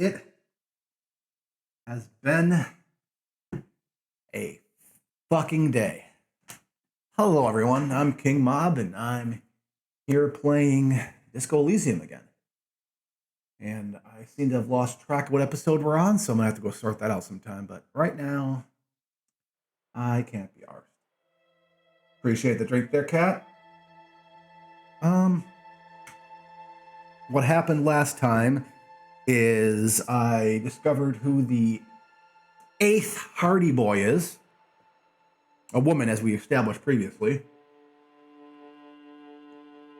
It has been a fucking day. Hello, everyone. I'm King Mob, and I'm here playing Disco Elysium again. And I seem to have lost track of what episode we're on, so I'm gonna have to go sort that out sometime. But right now, I can't be arsed. Appreciate the drink there, Cat. What happened last time is I discovered who the 8th Hardy Boy is. A woman, as we established previously.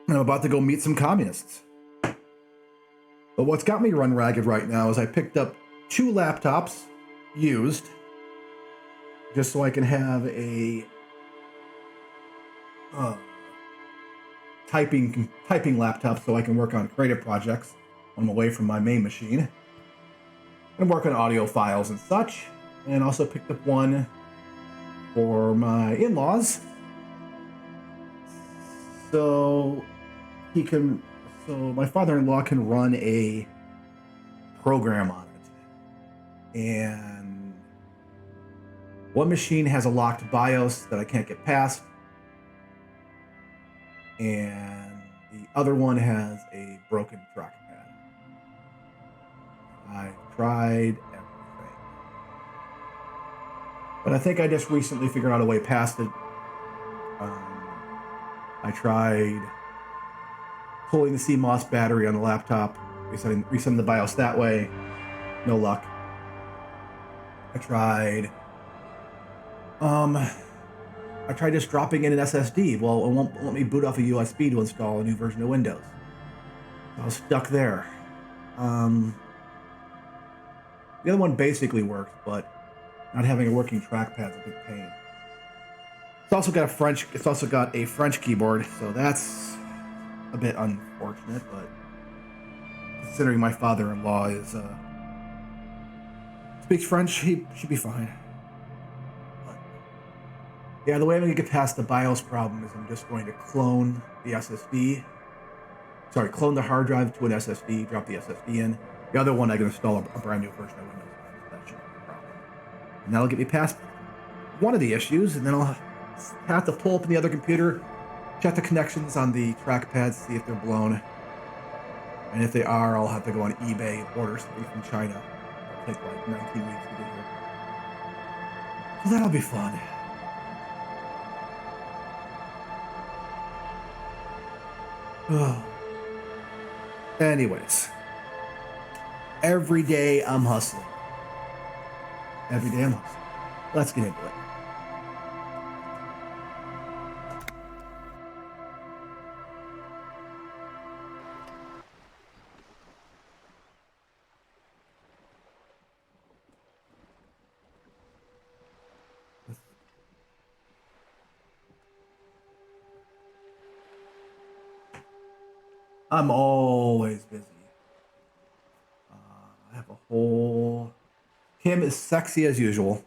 And I'm about to go meet some communists. But what's got me run ragged right now is I picked up 2 laptops, used, just so I can have a typing laptop so I can work on creative projects when I'm away from my main machine. And work on audio files and such. And also picked up one for my in-laws. So my father-in-law can run a program on it. And one machine has a locked BIOS that I can't get past. And the other one has a broken trackpad. I tried everything. But I think I just recently figured out a way past it. I tried pulling the CMOS battery on the laptop, resetting the BIOS that way. No luck. I tried just dropping in an SSD. Well, it won't let me boot off a USB to install a new version of Windows. I was stuck there. The other one basically worked, but not having a working trackpad is a big pain. It's also got a French keyboard, so that's a bit unfortunate, but considering my father-in-law speaks French, he should be fine. But yeah, the way I'm going to get past the BIOS problem is I'm just going to clone the hard drive to an SSD, drop the SSD in. The other one I can install a brand new version of Windows. That shouldn't be a problem. And that'll get me past one of the issues, and then I'll have to pull up the other computer, check the connections on the trackpad, see if they're blown. And if they are, I'll have to go on eBay and order something from China. It'll take like 19 weeks to get here. So that'll be fun. Oh. Anyways. Every day I'm hustling. Let's get into it. I'm always busy. I have a whole... Kim is sexy as usual.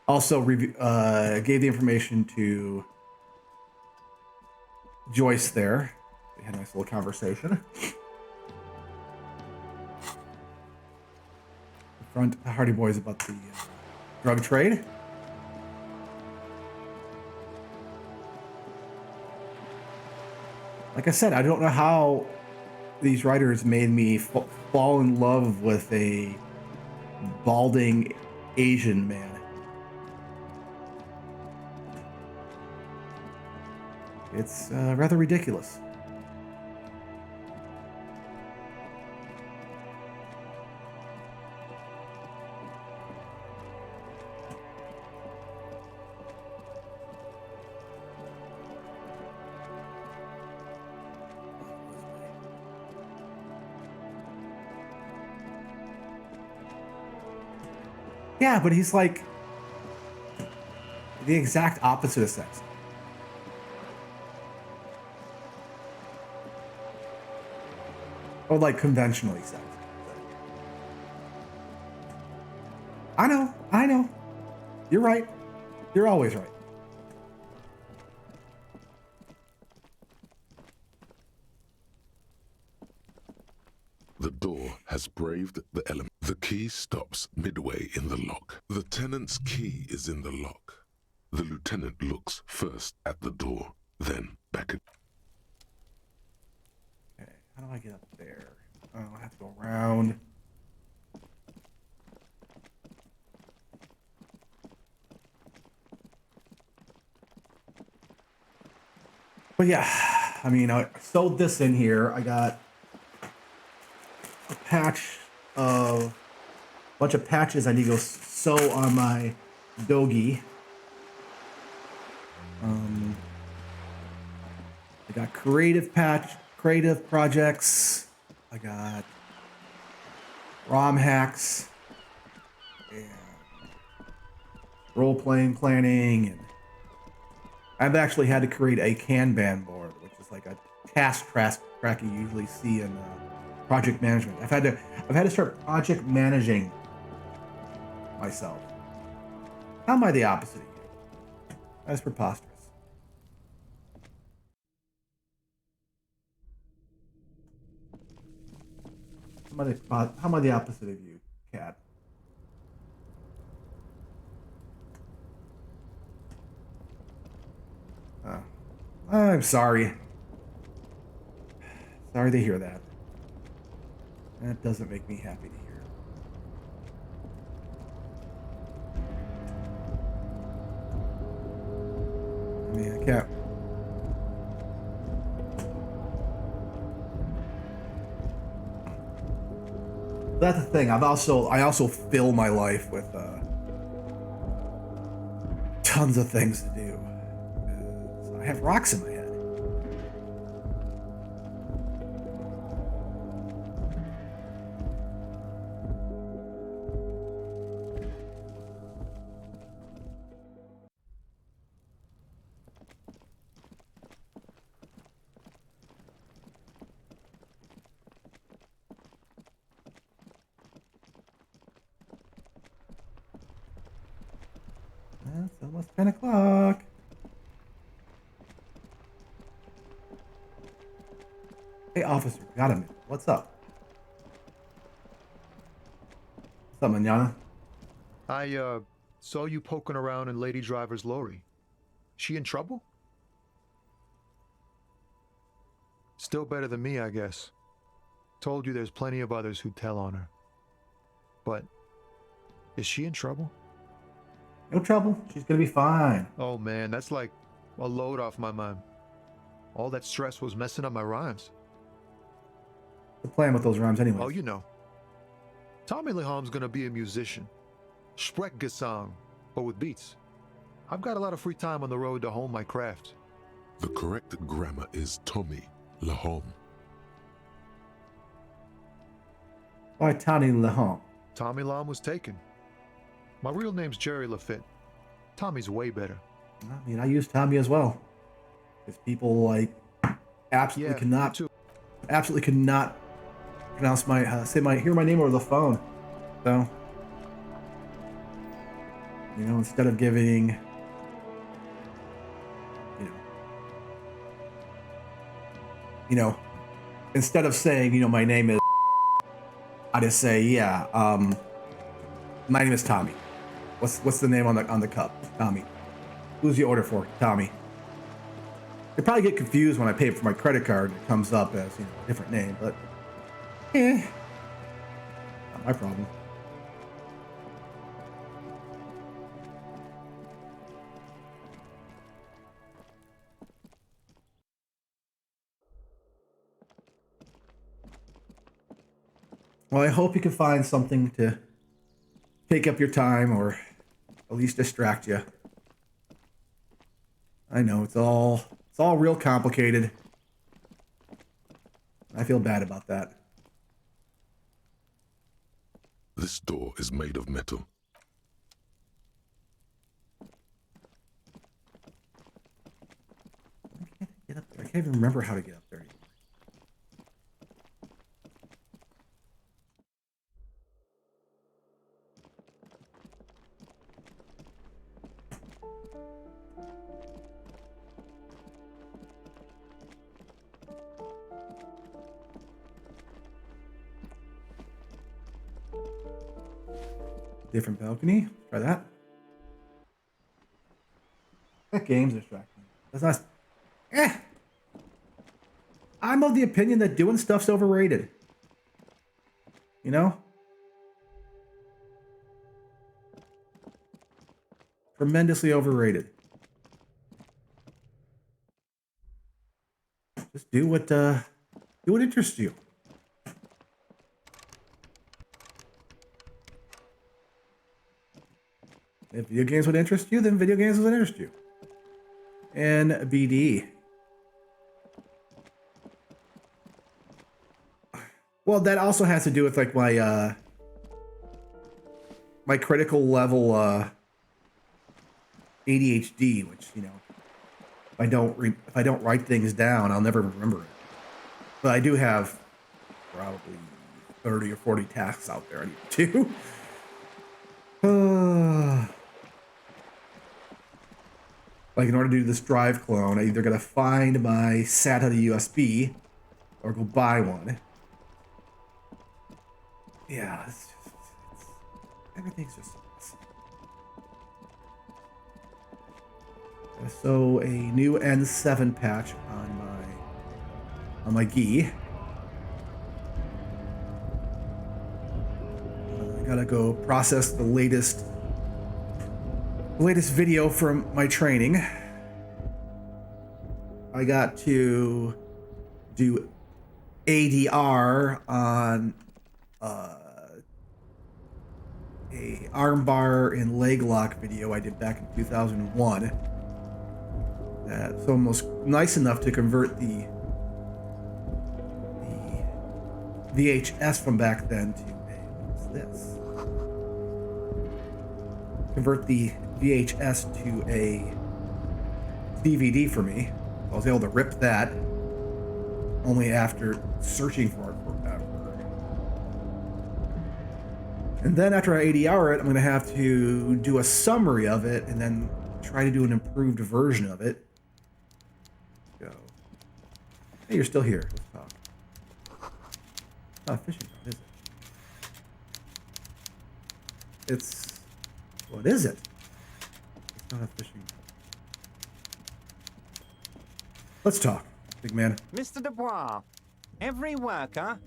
Also, gave the information to Joyce there. We had a nice little conversation. Front Hardy Boys about the drug trade. Like I said, I don't know how these writers made me fall in love with a balding Asian man. It's rather ridiculous. Yeah, but he's like the exact opposite of sex. Or like conventionally sex. I know. You're right. You're always right. The door has braved the element. The key stops midway in the lock. The tenant's key is in the lock. The lieutenant looks first at the door, then back at... Okay, how do I get up there? Oh, I have to go around. But yeah, I mean, I sewed this in here. I got a bunch of patches I need to go sew on my Dogi. I got creative projects. I got ROM hacks and role-playing planning, and I've actually had to create a Kanban board, which is like a task track you usually see in project management. I've had to start project managing myself. How am I the opposite of you? That's preposterous. How am I the opposite of you, Cat? I'm sorry. Sorry to hear that. That doesn't make me happy to hear. I mean, I can't. That's the thing. I also fill my life with tons of things to do. I have rocks in my head. It's almost 10 o'clock. Hey, officer, got a minute. What's up? What's up, manana? I saw you poking around in Lady Driver's lorry. She in trouble? Still better than me, I guess. Told you there's plenty of others who'd tell on her. But is she in trouble? No trouble. She's gonna be fine. Oh man, that's like a load off my mind. All that stress was messing up my rhymes. The plan with those rhymes anyway. Oh, you know. Tommy Leham's gonna be a musician. Sprechgesang, but with beats. I've got a lot of free time on the road to hone my craft. The correct grammar is Tommy Lahom. Why Tommy Lahom? Tommy Lam was taken. My real name's Jerry Lafitte. Tommy's way better. I mean, I use Tommy as well. Because people like absolutely cannot pronounce hear my name over the phone. So, instead of giving, instead of saying, my name is, I just say, my name is Tommy. What's the name on the cup? Tommy. Who's the order for? Tommy. They probably get confused when I pay for my credit card. It comes up as a different name, but not my problem. Well, I hope you can find something to take up your time or at least distract you. I know it's all real complicated. I feel bad about that. This door is made of metal. I can't get up there. I can't even remember how to get up there anymore. Different balcony. Try that. That game's distracting. That's not. I'm of the opinion that doing stuff's overrated. You know? Tremendously overrated. Just do what interests you. If video games would interest you, then video games would interest you. And BD. Well, that also has to do with like my my critical level ADHD, which, you know, if I don't write things down, I'll never remember it. But I do have probably 30 or 40 tasks out there I need to do. Like, in order to do this drive clone, I either gotta find my SATA USB or go buy one. Yeah, everything's just. So a new N7 patch on my gi. I gotta go process the latest video from my training. I got to do ADR on a armbar and leg lock video I did back in 2001. That's almost nice enough to convert the VHS from back then to what's this? Convert the VHS to a DVD for me. I was able to rip that only after searching for it forever. And then after I ADR it, I'm going to have to do a summary of it and then try to do an improved version of it. Go. Hey, you're still here. Let's talk. It's not a fishing rod, is it? It's... What is it? It's not a fishing rod. Let's talk, big man. Mr. Dubois, every worker,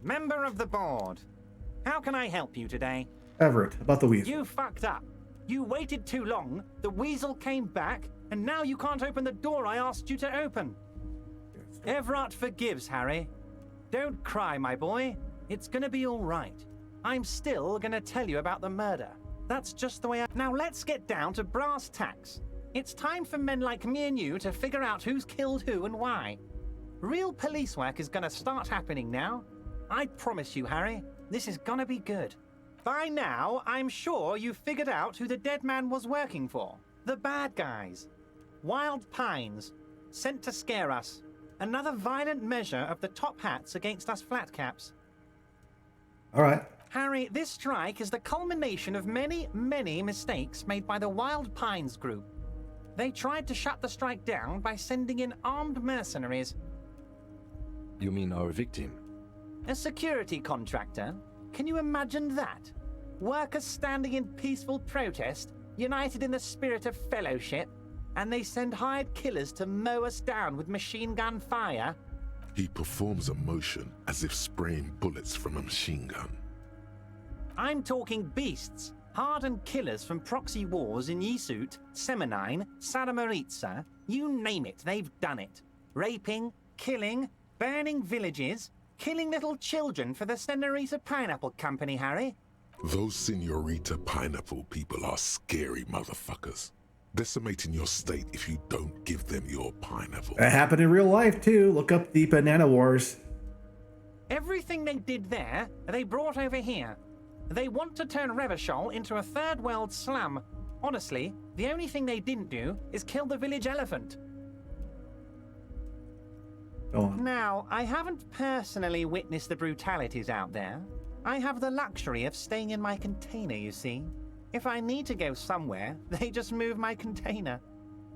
member of the board. How can I help you today? Everett, about the weasel. You fucked up. You waited too long, the weasel came back, and now you can't open the door I asked you to open. Everett forgives, Harry. Don't cry, my boy. It's gonna be all right. I'm still gonna tell you about the murder. That's just the way I... Now let's get down to brass tacks. It's time for men like me and you to figure out who's killed who and why. Real police work is gonna start happening now. I promise you, Harry, this is gonna be good. By now, I'm sure you've figured out who the dead man was working for. The bad guys. Wild Pines. Sent to scare us. Another violent measure of the top hats against us flatcaps. All right. Harry, this strike is the culmination of many, many mistakes made by the Wild Pines group. They tried to shut the strike down by sending in armed mercenaries. You mean our victim? A security contractor? Can you imagine that? Workers standing in peaceful protest, united in the spirit of fellowship, and they send hired killers to mow us down with machine gun fire? He performs a motion as if spraying bullets from a machine gun. I'm talking beasts. Hardened killers from proxy wars in Yisut, Semenine, Saramaritsa, you name it, they've done it. Raping, killing, burning villages, killing little children for the Senorita Pineapple Company, Harry. Those Senorita Pineapple people are scary motherfuckers. Decimating your state if you don't give them your pineapple. That happened in real life, too. Look up the Banana Wars. Everything they did there, they brought over here. They want to turn Revachol into a third world slum. Honestly, the only thing they didn't do is kill the village elephant. Go on. Now, I haven't personally witnessed the brutalities out there. I have the luxury of staying in my container, you see. If I need to go somewhere, they just move my container.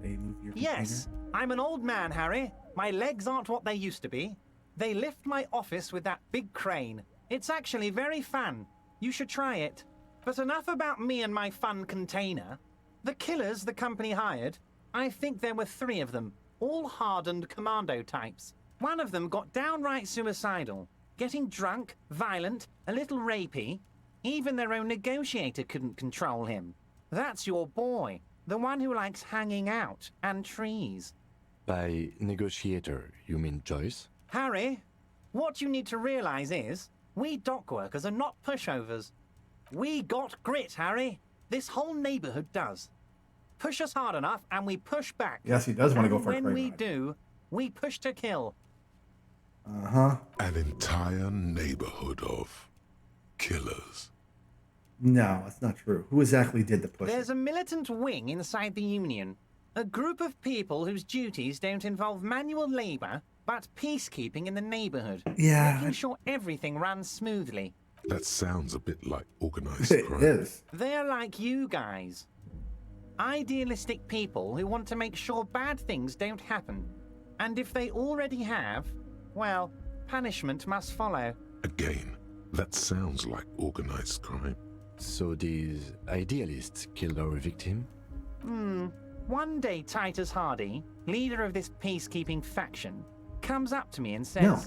They move your Yes, I'm an old man, Harry. My legs aren't what they used to be. They lift my office with that big crane. It's actually very fun. You should try it. But enough about me and my fun container. The killers the company hired, I think there were 3 of them, all hardened commando types. One of them got downright suicidal, getting drunk, violent, a little rapey. Even their own negotiator couldn't control him. That's your boy, the one who likes hanging out and trees. By negotiator, you mean Joyce? Harry, what you need to realize is, we dock workers are not pushovers. We got grit, Harry. This whole neighborhood does. Push us hard enough and we push back. Yes, he does want to go for a when crate we ride. do, we push to kill. Uh-huh. An entire neighborhood of killers. No, that's not true. Who exactly did the push? There's a militant wing inside the Union. A group of people whose duties don't involve manual labor, but peacekeeping in the neighborhood. Yeah. Making sure everything runs smoothly. That sounds a bit like organized It crime. is. They're like you guys. Idealistic people who want to make sure bad things don't happen. And if they already have, well, punishment must follow. Again, that sounds like organized crime. So these idealists killed our victim? One day Titus Hardy, leader of this peacekeeping faction, comes up to me and says, No.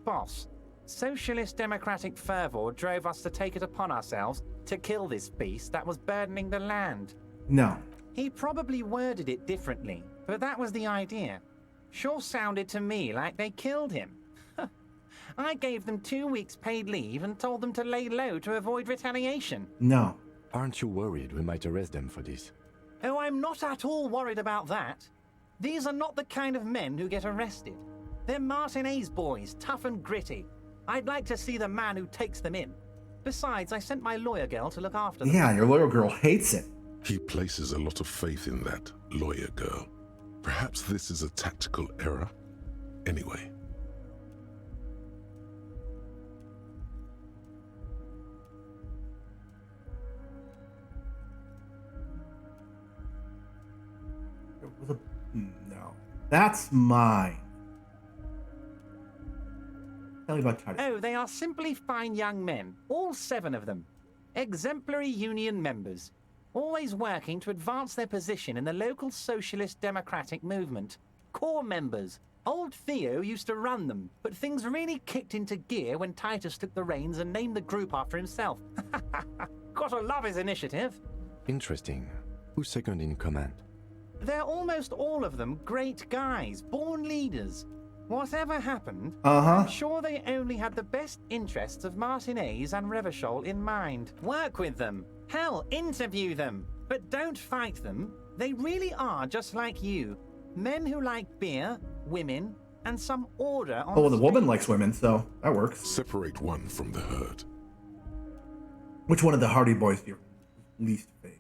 Boss, socialist democratic fervor drove us to take it upon ourselves to kill this beast that was burdening the land. No. He probably worded it differently, but that was the idea. Sure sounded to me like they killed him. I gave them 2 weeks paid leave and told them to lay low to avoid retaliation. No. Aren't you worried we might arrest them for this? Oh, I'm not at all worried about that. These are not the kind of men who get arrested. They're Martinez boys, tough and gritty. I'd like to see the man who takes them in. Besides, I sent my lawyer girl to look after them. Yeah, your loyal girl hates it. He places a lot of faith in that lawyer girl. Perhaps this is a tactical error. Anyway, There was a... No. That's mine. Tell me about Titus. Oh, they are simply fine young men, all 7 of them. Exemplary union members, always working to advance their position in the local socialist democratic movement. Core members. Old Theo used to run them, but things really kicked into gear when Titus took the reins and named the group after himself. Gotta love his initiative. Interesting. Who's second in command? They're almost all of them great guys, born leaders. Whatever happened, Uh-huh. I'm sure they only had the best interests of Martinez and Revachol in mind. Work with them. Hell, interview them. But don't fight them. They really are just like you. Men who like beer, women, and some order on Oh, well, the woman street. likes women, so that works. separate one from the herd. Which one of the Hardy Boys do you least favorite?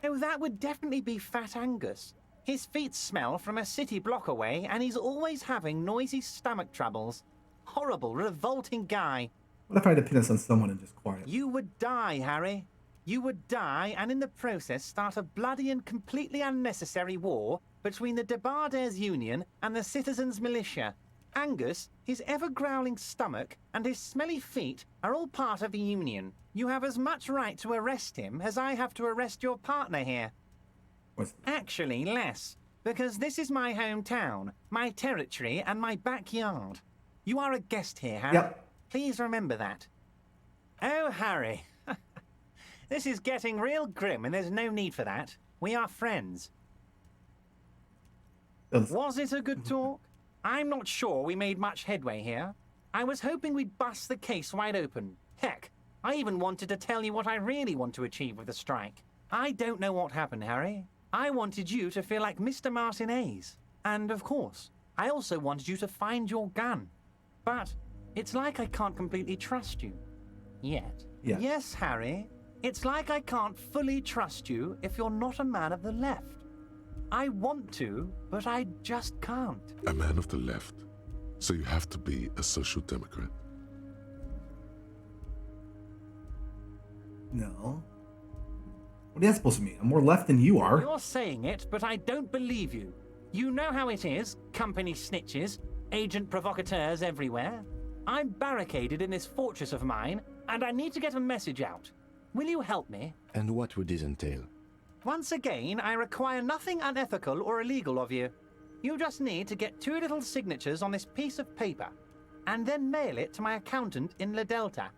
Oh, that would definitely be Fat Angus. His feet smell from a city block away, and he's always having noisy stomach troubles. Horrible, revolting guy. What if I had to pin this on someone and just quiet? You would die, Harry. You would die, and in the process start a bloody and completely unnecessary war between the Debarders Union and the Citizens Militia. Angus, his ever-growling stomach, and his smelly feet are all part of the Union. You have as much right to arrest him as I have to arrest your partner here. What's Actually, less, because this is my hometown, my territory, and my backyard. You are a guest here, Harry. Yep. Please remember that. Oh, Harry. This is getting real grim, and there's no need for that. We are friends. Was it a good talk? I'm not sure we made much headway here. I was hoping we'd bust the case wide open. Heck, I even wanted to tell you what I really want to achieve with the strike. I don't know what happened, Harry. I wanted you to feel like Mr. Martinez. And of course, I also wanted you to find your gun. But it's like I can't completely trust you. Yet. Yeah. Yes, Harry. It's like I can't fully trust you if you're not a man of the left. I want to, but I just can't. A man of the left. So you have to be a social democrat. No. What is that supposed to mean? I'm more left than you are. You're saying it, but I don't believe you. You know how it is, company snitches, agent provocateurs everywhere. I'm barricaded in this fortress of mine, and I need to get a message out. Will you help me? And what would this entail? Once again, I require nothing unethical or illegal of you. You just need to get 2 little signatures on this piece of paper, and then mail it to my accountant in La Delta.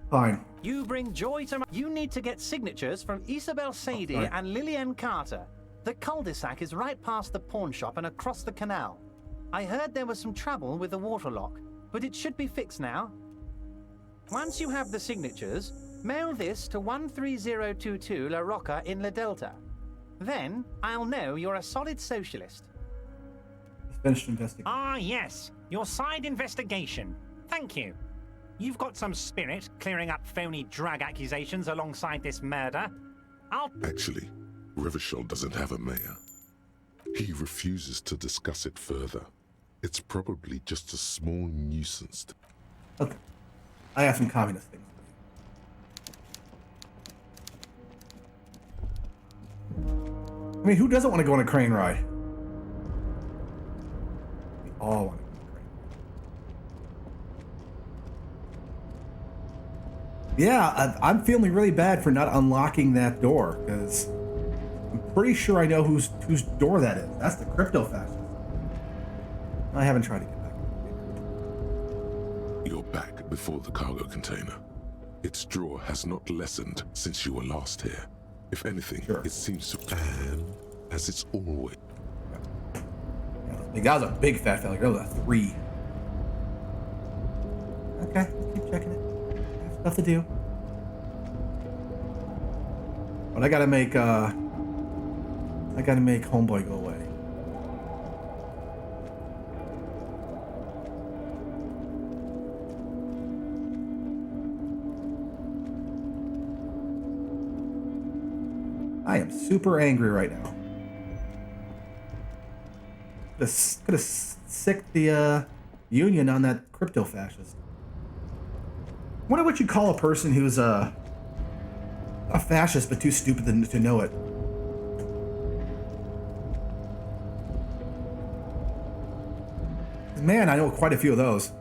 Fine. You bring joy to my... You need to get signatures from Isabel Sadie sorry. and Lillian Carter. The cul-de-sac is right past the pawn shop and across the canal. I heard there was some trouble with the water lock, but it should be fixed now. Once you have the signatures, mail this to 13022 La Rocca in La Delta. Then I'll know you're a solid socialist. He's finished investigating. Ah, yes. Your side investigation. Thank you. You've got some spirit clearing up phony drug accusations alongside this murder. Actually, Revachol doesn't have a mayor. He refuses to discuss it further. It's probably just a small nuisance. Okay. I have some communist things. I mean, who doesn't want to go on a crane ride? We all want to go on a crane ride. Yeah, I'm feeling really bad for not unlocking that door, because I'm pretty sure I know whose door that is. That's the crypto fascist. I haven't tried to get back. You're back before the cargo container. Its draw has not lessened since you were last here. If anything, Sure. it seems to, and as it's always. That was a big fat failure. That was a 3. Okay, keep checking it. I have stuff to do. But I gotta make Homeboy go away. I am super angry right now. Could have sicked the union on that crypto fascist. Wonder what you call a person who's a fascist but too stupid to know it. Man, I know quite a few of those.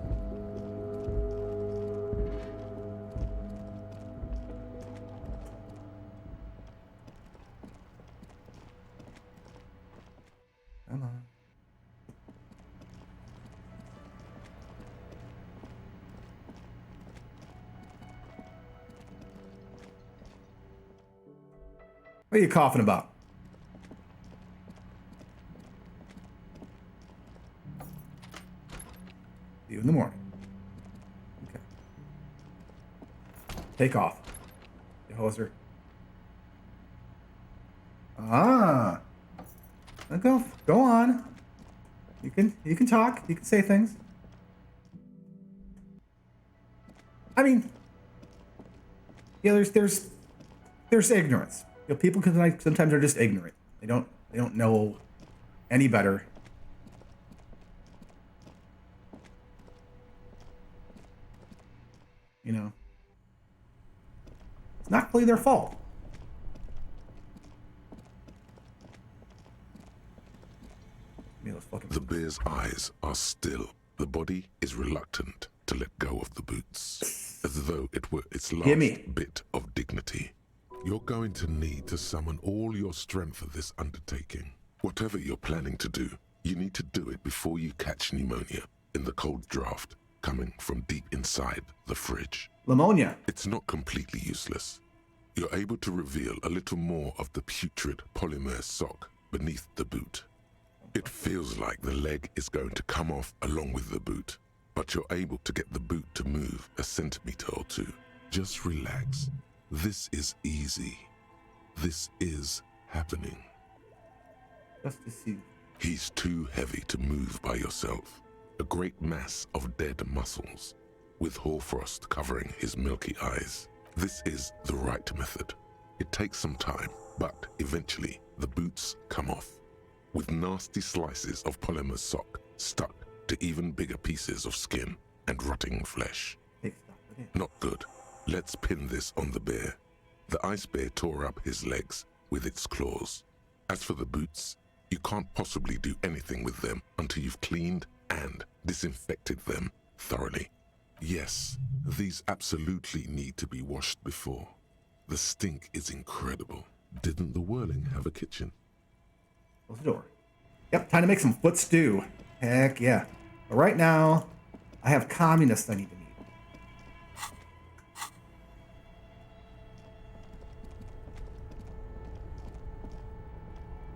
Come on. What are you coughing about? See you in the morning. Okay. Take off. You hoser. Ah. Now go on. You can talk. You can say things. I mean, yeah, there's ignorance. You know, people can sometimes are just ignorant. They don't know any better. You know, it's not really their fault. The bear's eyes are still. The body is reluctant to let go of the boots, as though it were its last bit of dignity. You're going to need to summon all your strength for this undertaking. Whatever you're planning to do, you need to do it before you catch pneumonia in the cold draft coming from deep inside the fridge. Pneumonia. It's not completely useless. You're able to reveal a little more of the putrid polymer sock beneath the boot. It feels like the leg is going to come off along with the boot, but you're able to get the boot to move a centimeter or two. Just relax. This is easy. This is happening. Just to see. He's too heavy to move by yourself. A great mass of dead muscles, with hoarfrost covering his milky eyes. This is the right method. It takes some time, but eventually the boots come off, with nasty slices of polymer sock stuck to even bigger pieces of skin and rotting flesh. Not good. Let's pin this on the bear. The ice bear tore up his legs with its claws. As for the boots, you can't possibly do anything with them until you've cleaned and disinfected them thoroughly. Yes, these absolutely need to be washed before. The stink is incredible. Didn't the Whirling have a kitchen? Close the door. Yep, time to make some foot stew. Heck yeah. But right now, I have communists I need to meet.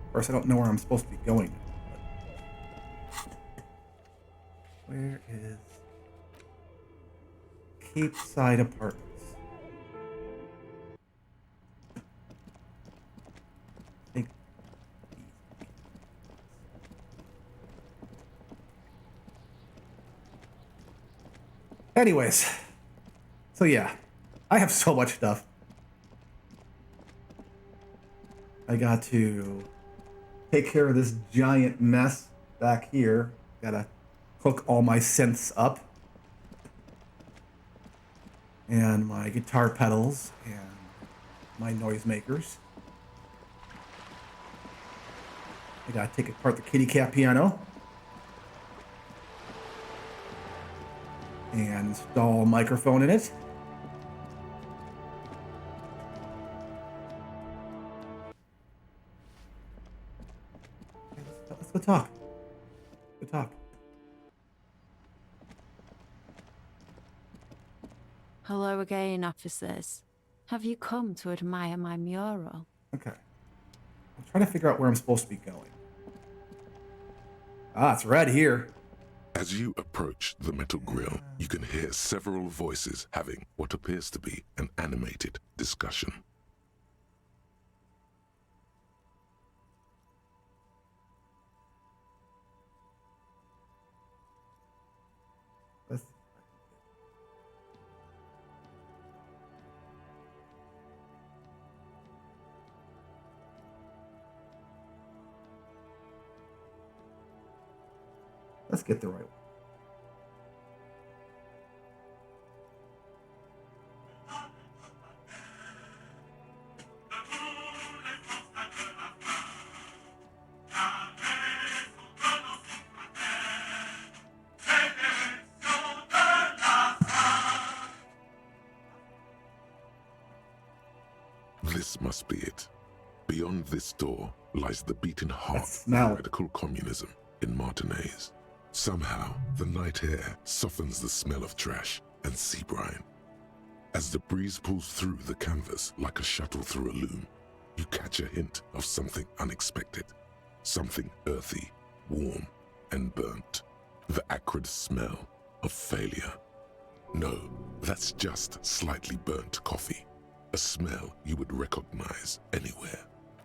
Of course, I don't know where I'm supposed to be going. But where is Cape Side Apartments? I think. Anyways, so yeah, I have so much stuff. I got to take care of this giant mess back here. Gotta hook all my synths up. And my guitar pedals and my noisemakers. I gotta take apart the kitty cat piano. And install a microphone in it. Let's go talk. Go talk. Hello again, officers. Have you come to admire my mural? Okay. I'm trying to figure out where I'm supposed to be going. Ah, it's right here. As you approach the metal grill, you can hear several voices having what appears to be an animated discussion. Let's get the right one. This must be it. Beyond this door lies the beating heart of smell. radical communism in Martinez. Somehow, the night air softens the smell of trash and sea brine. As the breeze pulls through the canvas like a shuttle through a loom, you catch a hint of something unexpected. Something earthy, warm, and burnt. The acrid smell of failure. No, that's just slightly burnt coffee. A smell you would recognize anywhere.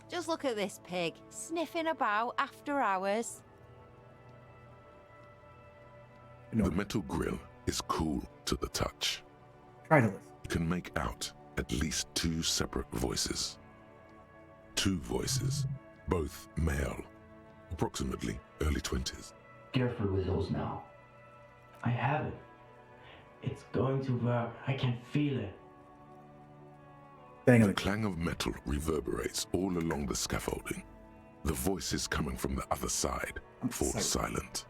Just look at this pig, sniffing about after hours. No. The metal grill is cool to the touch. Try to listen. You can make out at least two separate voices. Two voices, both male, approximately early 20s. Careful with those now. I have it. It's going to work. I can feel it. Bang The on clang of metal reverberates all along the scaffolding. The voices coming from the other side fall silent.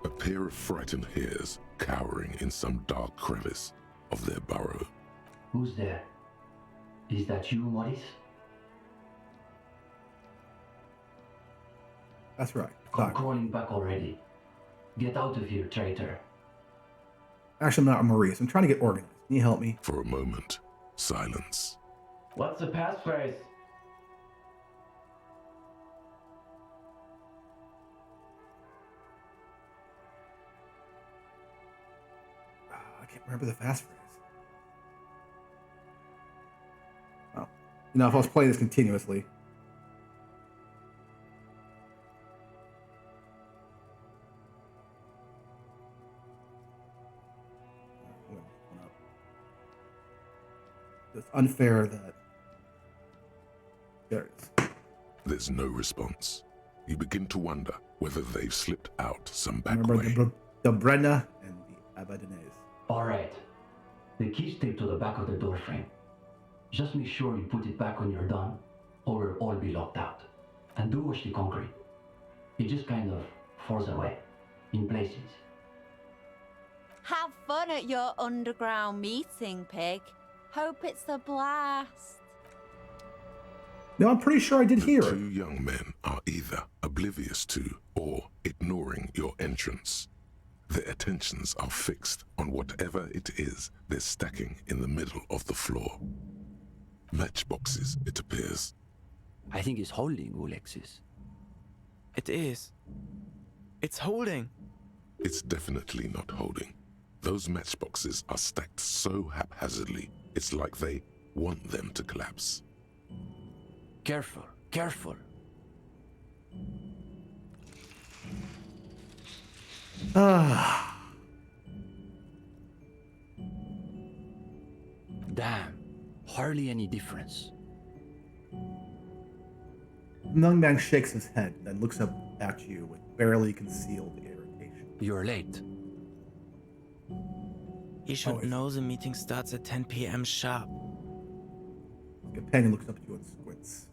A pair of frightened hares cowering in some dark crevice of their burrow. Who's there? Is that you, Maurice? That's right. I'm Talk. crawling back already. Get out of here, traitor. Actually, I'm not Maurice. I'm trying to get organized. Can you help me? For a moment, silence. What's the passphrase? I can't remember the fast phrase. Oh. You know, if I was playing this continuously. It's unfair that. There it is. There's no response. You begin to wonder whether they've slipped out some back Remember way. the Brenna and the Abadanese. Alright. The key's taped to the back of the door frame. Just make sure you put it back when you're done, or we'll all be locked out. And do watch the concrete. It just kind of falls away. in places. Have fun at your underground meeting, pig. Hope it's a blast. No, I'm pretty sure I did hear The it. two young men are either oblivious to or ignoring your entrance. Their attentions are fixed on whatever it is they're stacking in the middle of the floor. Matchboxes, it appears. I think it's holding, Alexis. It is. It's holding. It's definitely not holding. Those matchboxes are stacked so haphazardly, it's like they want them to collapse. Careful, careful. Ah, Damn, hardly any difference. the young man shakes his head, then looks up at you with barely concealed irritation. You're late. He should Oh, know the meeting starts at 10 p.m. sharp. His companion looks up at you and squints.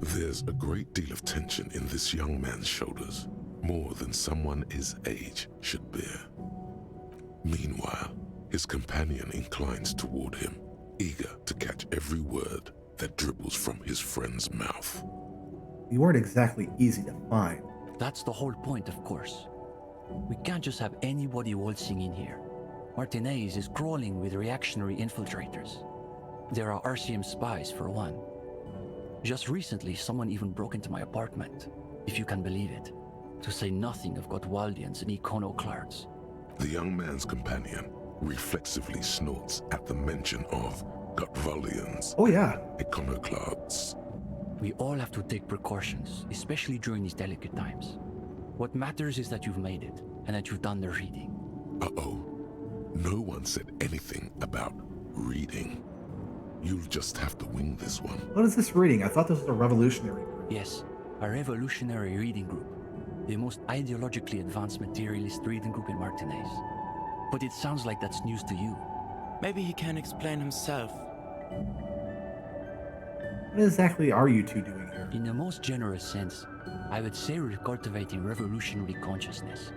There's a great deal of tension in this young man's shoulders, more than someone his age should bear. Meanwhile, his companion inclines toward him, eager to catch every word that dribbles from his friend's mouth. You weren't exactly easy to find. That's the whole point, of course. We can't just have anybody waltzing in here. Martinez is crawling with reactionary infiltrators. There are RCM spies, for one. Just recently, someone even broke into my apartment, if you can believe it. To say nothing of Gotwaldians and iconoclasts. The young man's companion reflexively snorts at the mention of Gotvaldians, Oh yeah, iconoclasts. We all have to take precautions, especially during these delicate times. What matters is that you've made it, and that you've done the reading. Uh-oh. No one said anything about reading. You'll just have to wing this one. what is this reading? I thought this was a revolutionary group. Yes, a revolutionary reading group. The most ideologically advanced materialist reading group in Martinez. But it sounds like that's news to you. Maybe he can explain himself. What exactly are you two doing here? In the most generous sense, I would say we're cultivating revolutionary consciousness.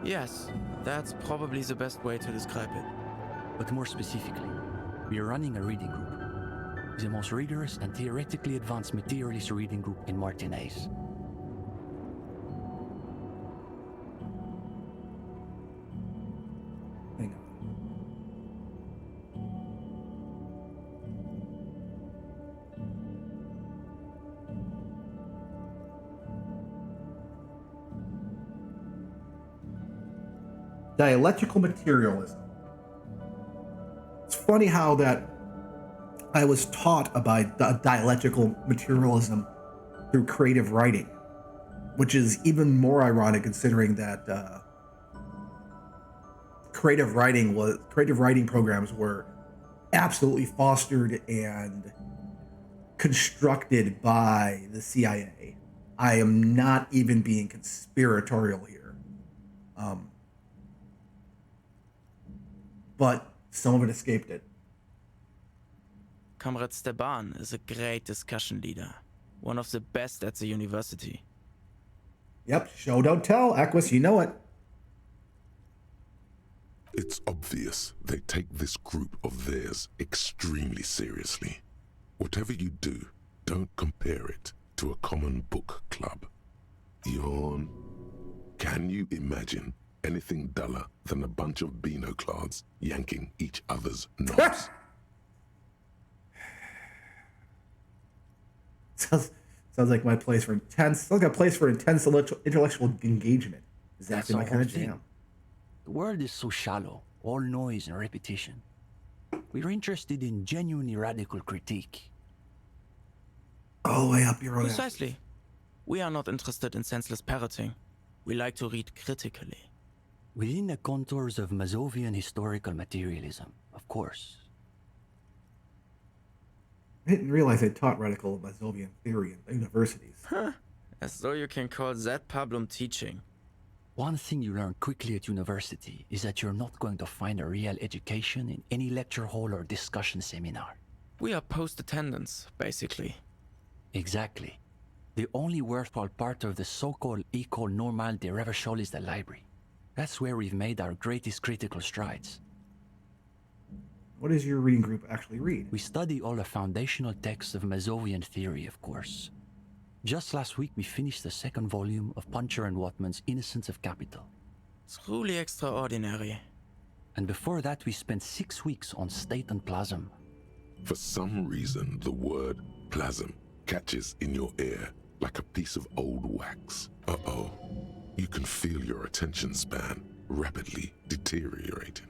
Yes, that's probably the best way to describe it. But more specifically, we are running a reading group. The most rigorous and theoretically advanced materialist reading group in Martinez. Hang on. Dialectical materialism. It's funny how that I was taught about dialectical materialism through creative writing, which is even more ironic considering that creative writing programs were absolutely fostered and constructed by the CIA. I am not even being conspiratorial here. But some of it escaped it. Comrade Steban is a great discussion leader. One of the best at the university. Yep, show don't tell, Equus, you know it. It's obvious they take this group of theirs extremely seriously. Whatever you do, don't compare it to a common book club. Yawn. Can you imagine anything duller than a bunch of Beanoclards yanking each other's knobs? Sounds like my place for intense. Sounds like a place for intense intellectual engagement. Exactly my the kind of whole thing. jam. The world is so shallow, all noise and repetition. We're interested in genuinely radical critique. All the way up your own ass. Precisely. We are not interested in senseless parroting. We like to read critically. Within the contours of Mazovian historical materialism, of course. I didn't realize they taught radical Mazovian theory in universities. As though you can call that problem teaching. One thing you learn quickly at university is that you're not going to find a real education in any lecture hall or discussion seminar. We are post-attendants, basically. Exactly. The only worthwhile part of the so-called École Normale de Reversol is the library. That's where we've made our greatest critical strides. What does your reading group actually read? We study all the foundational texts of Mazovian theory, of course. Just last week we finished the second volume of Puncher and Watman's Innocence of Capital. Truly extraordinary. And before that we spent 6 weeks on State and Plasm. For some reason, the word plasm catches in your ear like a piece of old wax. Uh-oh. You can feel your attention span rapidly deteriorating.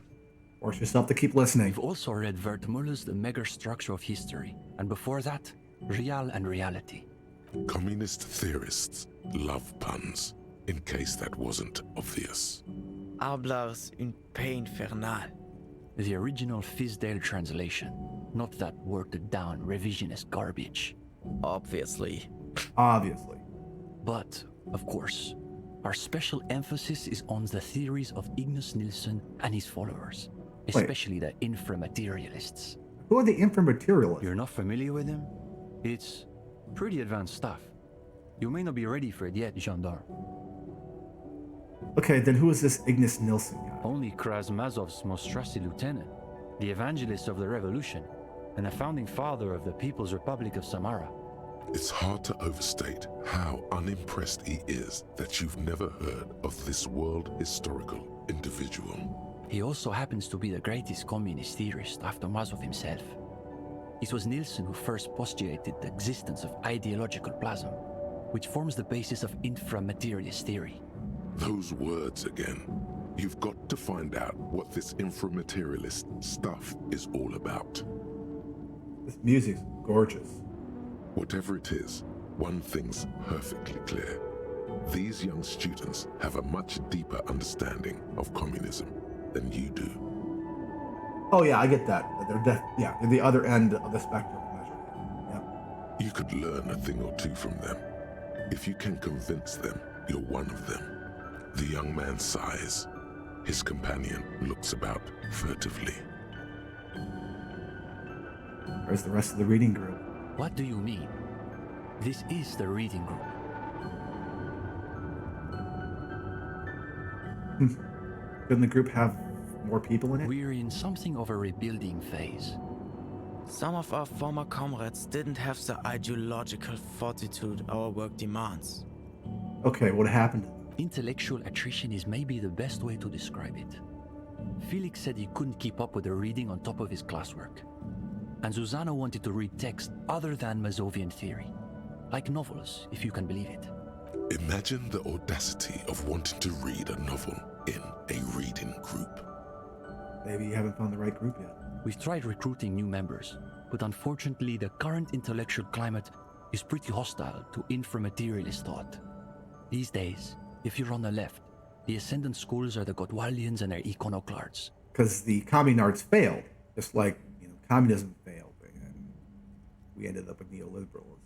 Force yourself to keep listening. We've also read Wertmüller's The Megastructure of History, and before that, Real and Reality. Communist theorists love puns, in case that wasn't obvious. Hablars une paix infernale. The original Fizdale translation, not that watered-down revisionist garbage. Obviously. Obviously. But, of course, our special emphasis is on the theories of Ignace Nilsson and his followers, especially the inframaterialists. Who are the inframaterialists? You're not familiar with them? It's pretty advanced stuff. You may not be ready for it yet, Gendarme. Okay, then who is this Ignace Nilsson guy? Only Krasmazov's most trusted lieutenant, the evangelist of the revolution, and the founding father of the People's Republic of Samara. It's hard to overstate how unimpressed he is that you've never heard of this world historical individual. He also happens to be the greatest communist theorist after Mazov himself. It was Nilsson who first postulated the existence of ideological plasm, which forms the basis of inframaterialist theory. Those words again. You've got to find out what this inframaterialist stuff is all about. This music's gorgeous. Whatever it is, one thing's perfectly clear. These young students have a much deeper understanding of communism than you do. Oh yeah, I get that. They're the other end of the spectrum. Yeah. You could learn a thing or two from them. If you can convince them you're one of them. The young man sighs. His companion looks about furtively. Where's the rest of the reading group? What do you mean? This is the reading group. Couldn't the group have more people in it? We're in something of a rebuilding phase. Some of our former comrades didn't have the ideological fortitude our work demands. Okay, what happened? Intellectual attrition is maybe the best way to describe it. Felix said he couldn't keep up with the reading on top of his classwork. And Susanna wanted to read text other than Mazovian theory. Like novels, if you can believe it. Imagine the audacity of wanting to read a novel in a reading group. Maybe you haven't found the right group yet. We've tried recruiting new members, but unfortunately the current intellectual climate is pretty hostile to inframaterialist thought. These days, if you're on the left, the ascendant schools are the Gottwaldians and their iconoclasts. Because the communards failed, just like communism failed, and we ended up with neoliberalism.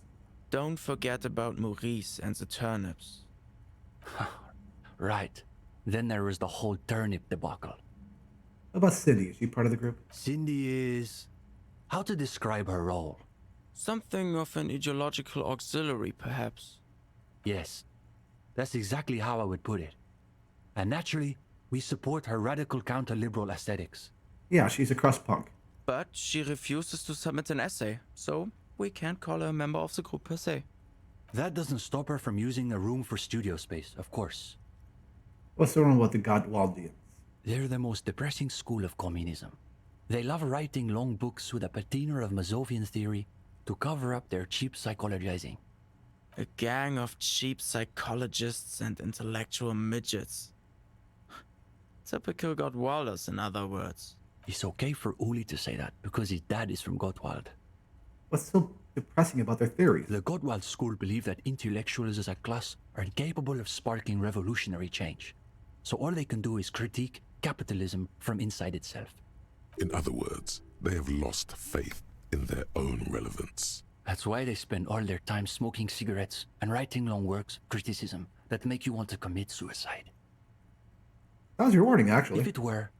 Don't forget about Maurice and the turnips. Right. Then there was the whole turnip debacle. How about Cindy? Is she part of the group? Cindy is... how to describe her role? Something of an ideological auxiliary, perhaps. Yes. That's exactly how I would put it. And naturally, we support her radical counter-liberal aesthetics. Yeah, she's a crust punk. But she refuses to submit an essay, so we can't call her a member of the group per se. That doesn't stop her from using the room for studio space, of course. What's wrong with the Gottwaldians? They're the most depressing school of communism. They love writing long books with a patina of Mazovian theory to cover up their cheap psychologizing. A gang of cheap psychologists and intellectual midgets. Typical Gottwalders, in other words. It's okay for Uli to say that, because his dad is from Gottwald. What's so depressing about their theories? The Gottwald school believe that intellectuals as a class are incapable of sparking revolutionary change. So all they can do is critique capitalism from inside itself. In other words, they have lost faith in their own relevance. That's why they spend all their time smoking cigarettes and writing long works of criticism that make you want to commit suicide. Sounds rewarding, actually. If it were,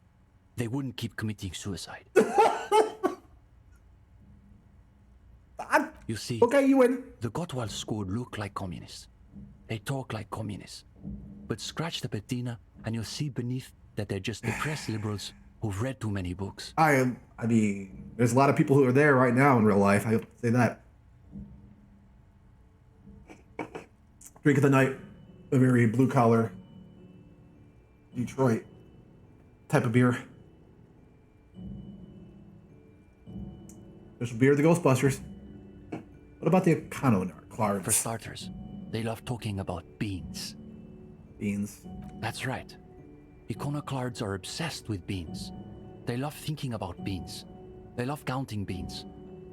they wouldn't keep committing suicide. You see, Okay, you win. the Gottwald school look like communists. They talk like communists. But scratch the patina and you'll see beneath that they're just depressed liberals who've read too many books. I mean, there's a lot of people who are there right now in real life. I have to say that. Drink of the night, a very blue collar Detroit type of beer. There's beer of the Ghostbusters. What about the Iconoclasts? For starters, they love talking about beans. Beans. That's right. Iconoclasts are obsessed with beans. They love thinking about beans. They love counting beans.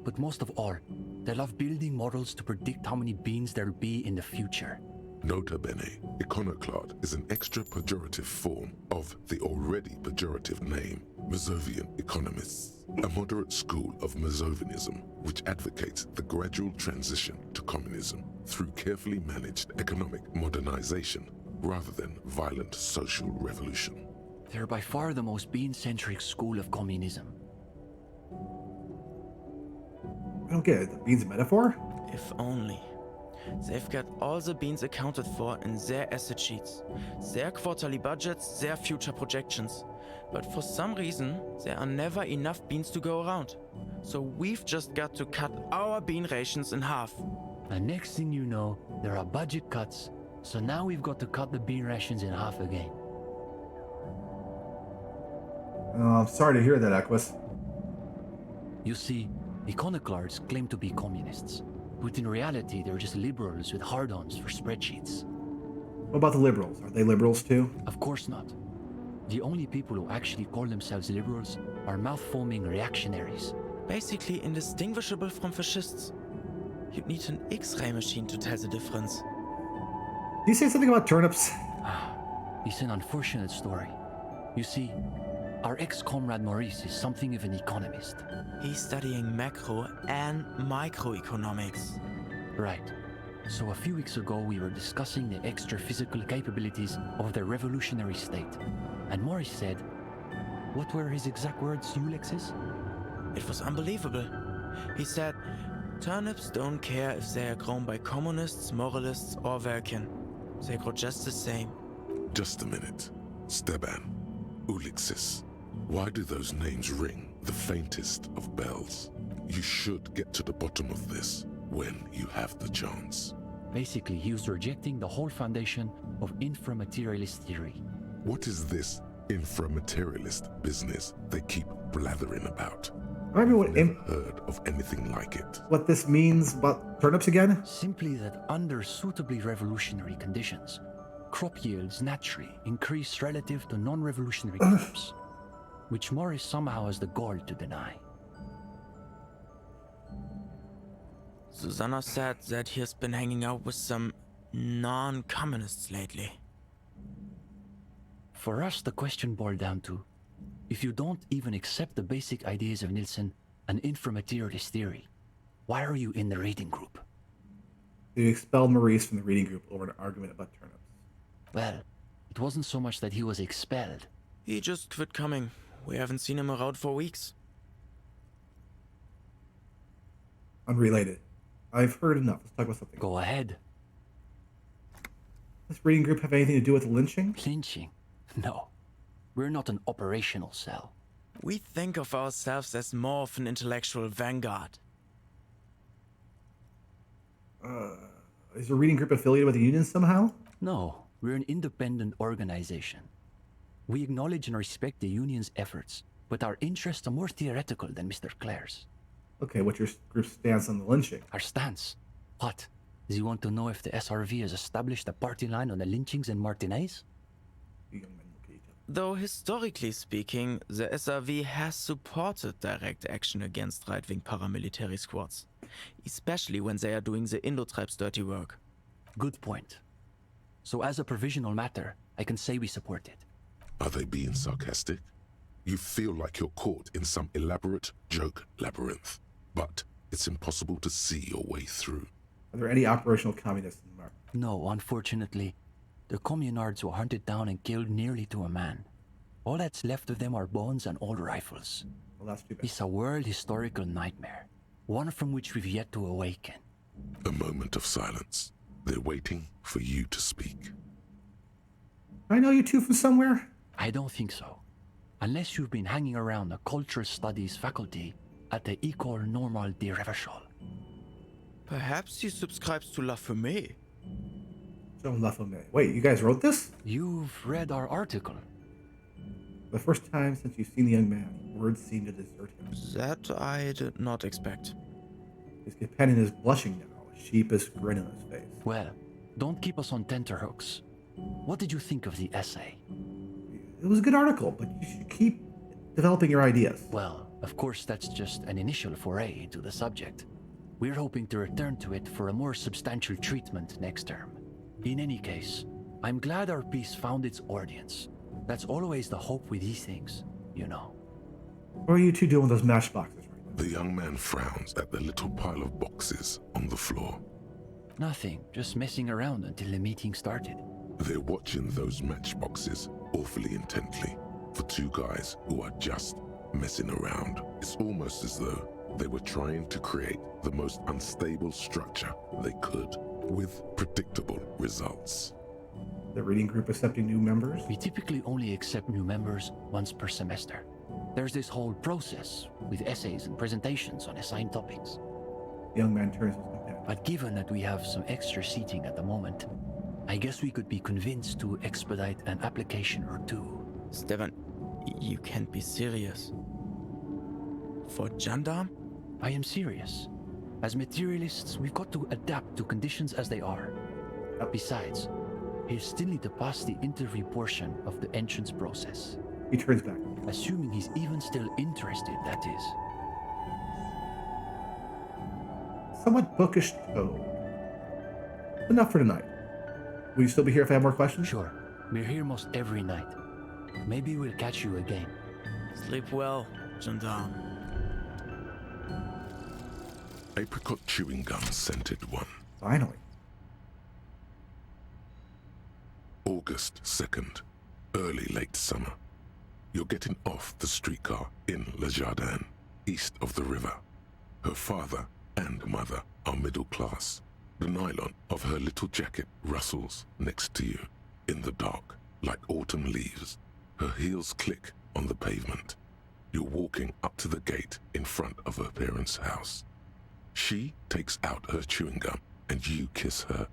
But most of all, they love building models to predict how many beans there'll be in the future. Nota bene, iconoclast is an extra pejorative form of the already pejorative name, Mazovian economists, a moderate school of Mazovianism which advocates the gradual transition to communism through carefully managed economic modernization rather than violent social revolution. They're by far the most bean-centric school of communism. I don't get it. The beans a metaphor? If only. They've got all the beans accounted for in their asset sheets, their quarterly budgets, their future projections. But for some reason, there are never enough beans to go around. So we've just got to cut our bean rations in half. And next thing you know, there are budget cuts. So now we've got to cut the bean rations in half again. I'm sorry to hear that, Equus. You see, iconoclasts claim to be communists, but in reality they're just liberals with hard-ons for spreadsheets. What about the liberals? Are they liberals too? Of course not. The only people who actually call themselves liberals are mouth-foaming reactionaries. Basically indistinguishable from fascists. You'd need an X-ray machine to tell the difference. Did you say something about turnips? It's an unfortunate story. You see, our ex-comrade Maurice is something of an economist. He's studying macro and microeconomics. Right. So a few weeks ago we were discussing the extra physical capabilities of the revolutionary state. And Maurice said, what were his exact words, Ulex's? It was unbelievable. He said, turnips don't care if they are grown by communists, moralists, or Vulcan. They grow just the same. Just a minute. Steban, Ulixis. Why do those names ring the faintest of bells? You should get to the bottom of this when you have the chance. Basically, he was rejecting the whole foundation of inframaterialist theory. What is this inframaterialist business they keep blathering about? I remember what Never heard of anything like it. what this means about turnips again? Simply that under suitably revolutionary conditions, crop yields naturally increase relative to non-revolutionary crops, which Morris somehow has the gall to deny. Susanna said that he has been hanging out with some non-communists lately. For us, the question boiled down to, if you don't even accept the basic ideas of Nielsen and inframaterialist theory, why are you in the reading group? They expelled Maurice from the reading group over an argument about turnips. Well, it wasn't so much that he was expelled. He just quit coming. We haven't seen him around for weeks. Unrelated. I've heard enough. Let's talk about something. Go ahead. Does this reading group have anything to do with lynching? Lynching? No. We're not an operational cell. We think of ourselves as more of an intellectual vanguard. Is the reading group affiliated with the union somehow? No, we're an independent organization. We acknowledge and respect the union's efforts, but our interests are more theoretical than Mr. Clare's. Okay, what's your group's stance on the lynching? Our stance? What? Does he want to know if the SRV has established a party line on the lynchings in Martinez? You young men look at each other. Though historically speaking, the SRV has supported direct action against right-wing paramilitary squads, especially when they are doing the Indo-tribes' dirty work. Good point. So as a provisional matter, I can say we support it. Are they being sarcastic? You feel like you're caught in some elaborate joke labyrinth, but it's impossible to see your way through. Are there any operational communists in Mark? No, unfortunately, the communards were hunted down and killed nearly to a man. All that's left of them are bones and old rifles. Well, that's too bad. It's a world historical nightmare. one from which we've yet to awaken. A moment of silence. They're waiting for you to speak. I know you two from somewhere? I don't think so. Unless you've been hanging around the Culture Studies faculty at the École Normale de Revachol. Perhaps he subscribes to La Fumée. Jean Lafayette. Wait, you guys wrote this? You've read our article. The first time since you've seen the young man, words seem to desert him. That I did not expect. His companion is blushing now, a sheepish grin on his face. Well, don't keep us on tenterhooks. What did you think of the essay? It was a good article, but you should keep developing your ideas. Well, of course, that's just an initial foray into the subject. We're hoping to return to it for a more substantial treatment next term. In any case, I'm glad our piece found its audience. That's always the hope with these things, you know. What are you two doing with those matchboxes right now? The young man frowns at the little pile of boxes on the floor. Nothing, just messing around until the meeting started. They're watching those matchboxes awfully intently for two guys who are just messing around. It's almost as though they were trying to create the most unstable structure they could with predictable results. The reading group accepting new members? We typically only accept new members once per semester. There's this whole process with essays and presentations on assigned topics. The young man turns to his companion. But given that we have some extra seating at the moment, I guess we could be convinced to expedite an application or two. Stefan, you can't be serious. For gendarme? I am serious. As materialists, we've got to adapt to conditions as they are. Besides, he'll still need to pass the interview portion of the entrance process. He turns back. Assuming he's even still interested, that is. Somewhat bookish tone. Enough for tonight. Will you still be here if I have more questions? Sure. We're here most every night. Maybe we'll catch you again. Sleep well, gendarme. Apricot chewing gum scented one. Finally. August 2nd, early late summer. You're getting off the streetcar in Le Jardin, east of the river. Her father and mother are middle class. The nylon of her little jacket rustles next to you in the dark like autumn leaves. Her heels click on the pavement. You're walking up to the gate in front of her parents' house. She takes out her chewing gum and you kiss her.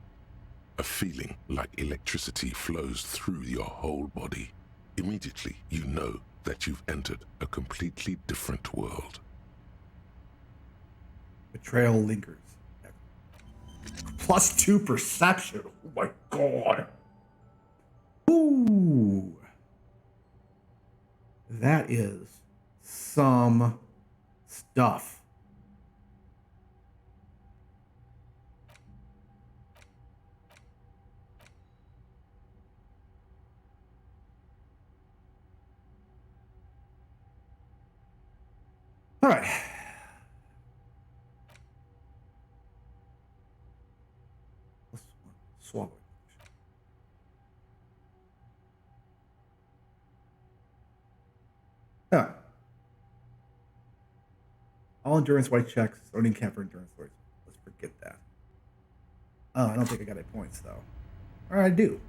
A feeling like electricity flows through your whole body. Immediately, you know that you've entered a completely different world. Betrayal lingers. +2 perception. Oh my god. Ooh. That is some stuff. All right. Let's swallow it. Yeah. All endurance white checks, owning camp for endurance words. Let's forget that. Oh, I don't think I got any points though. Or I do.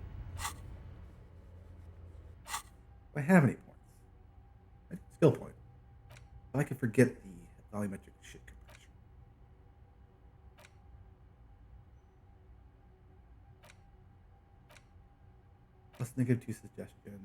Do I have any points? Skill point. I can forget the volumetric shit compression. Plus -2 suggestion.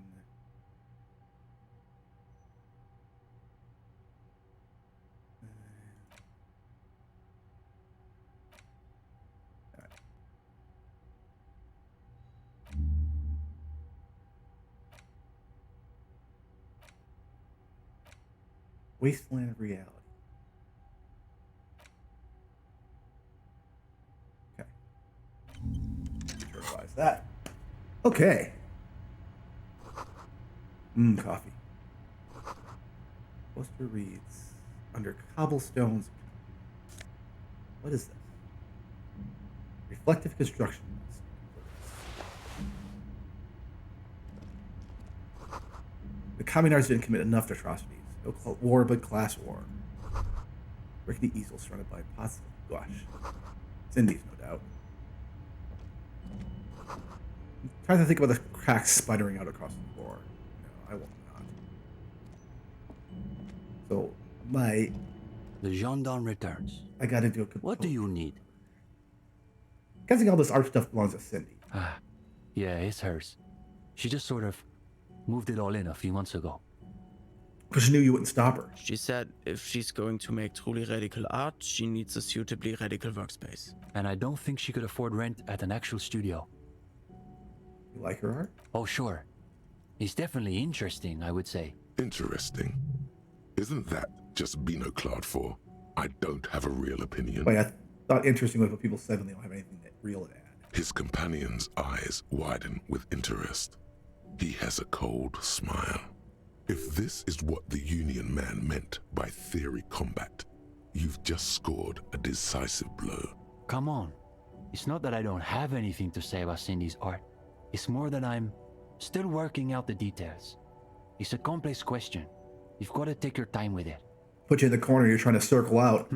Wasteland of reality. Okay. Internalize that. Okay. Coffee. Poster reads, under cobblestones. What is this? Reflective construction. The communards didn't commit enough atrocities. No war, but class war. Rickety easel surrounded by pots of gouache. Cindy's, no doubt. I'm trying to think about the cracks spidering out across the floor. No, I will not. So, The gendarme returns. I gotta do a What do you need? Guessing all this art stuff belongs to Cindy. Ah, yeah, it's hers. She just sort of moved it all in a few months ago. Because she knew you wouldn't stop her. She said if she's going to make truly radical art, she needs a suitably radical workspace. And I don't think she could afford rent at an actual studio. You like her art? Oh, sure. It's definitely interesting, I would say. Interesting. Isn't that just Beano Claude for I don't have a real opinion? Wait, I thought interesting was what people said when they don't have anything that real to add. His companion's eyes widen with interest. He has a cold smile. If this is what the Union man meant by theory combat, you've just scored a decisive blow. Come on. It's not that I don't have anything to say about Cindy's art. It's more that I'm still working out the details. It's a complex question. You've got to take your time with it. Put you in the corner you're trying to circle out.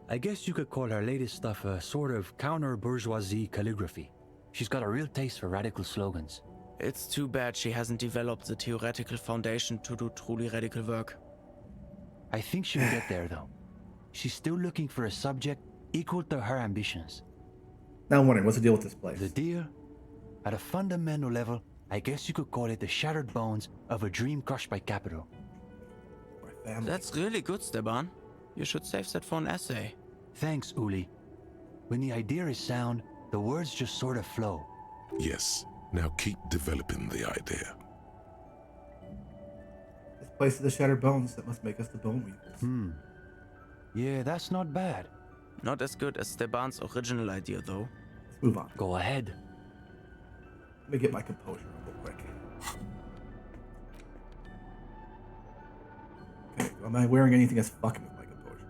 I guess you could call her latest stuff a sort of counter-bourgeoisie calligraphy. She's got a real taste for radical slogans. It's too bad she hasn't developed the theoretical foundation to do truly radical work. I think she'll get there, though. She's still looking for a subject equal to her ambitions. Now I'm wondering, what's the deal with this place? The deal? At a fundamental level, I guess you could call it the shattered bones of a dream crushed by capital. My family. That's really good, Steban. You should save that for an essay. Thanks, Uli. When the idea is sound, the words just sort of flow. Yes, now keep developing the idea. This place is the shattered bones that must make us the bone weavers. Yeah, that's not bad. Not as good as Steban's original idea, though. Let's move on. Go ahead. Let me get my composure real quick. Okay, am I wearing anything that's fucking with my composure?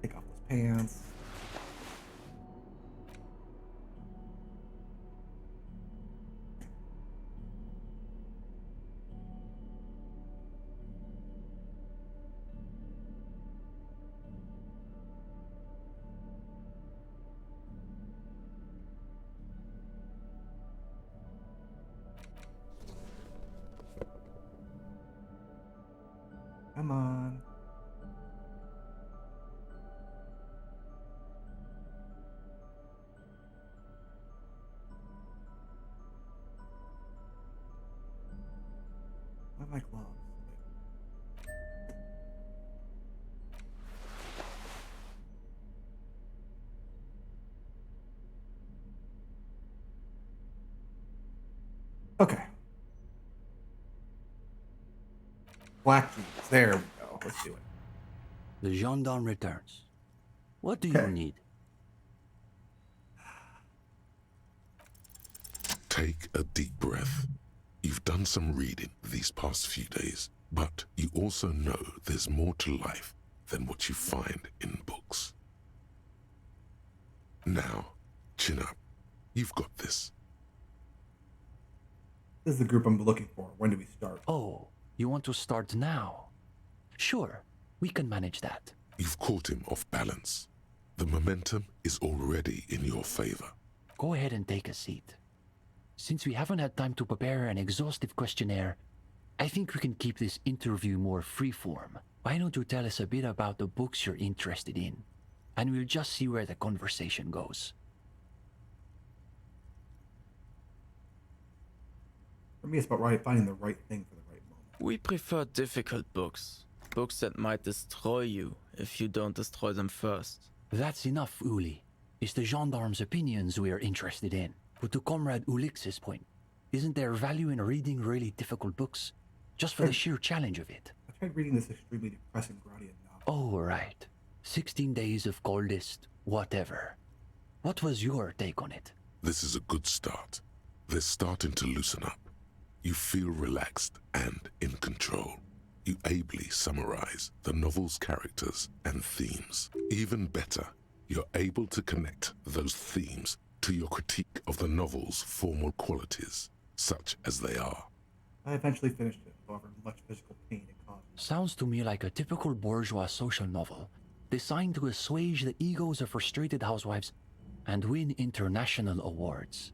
Take off those pants. Come on. Where are my gloves? Okay. Black jeans. There we go. Let's do it. The gendarme returns. What do you need? Take a deep breath. You've done some reading these past few days, but you also know there's more to life than what you find in books. Now, chin up. You've got this. This is the group I'm looking for. When do we start? Oh, you want to start now? Sure, we can manage that. You've caught him off balance. The momentum is already in your favor. Go ahead and take a seat. Since we haven't had time to prepare an exhaustive questionnaire, I think we can keep this interview more freeform. Why don't you tell us a bit about the books you're interested in? And we'll just see where the conversation goes. For me, it's about finding the right thing for the right moment. We prefer difficult books. Books that might destroy you if you don't destroy them first. That's enough, Uli. It's the gendarme's opinions we are interested in. But to Comrade Ulix's point, isn't there value in reading really difficult books? Just for the sheer challenge of it. I tried reading this extremely depressing Gradian novel. Oh, right. 16 days of coldest whatever. What was your take on it? This is a good start. They're starting to loosen up. You feel relaxed and in control. You ably summarize the novel's characters and themes. Even better, you're able to connect those themes to your critique of the novel's formal qualities, such as they are. I eventually finished it, however much physical pain it caused. Sounds to me like a typical bourgeois social novel designed to assuage the egos of frustrated housewives and win international awards.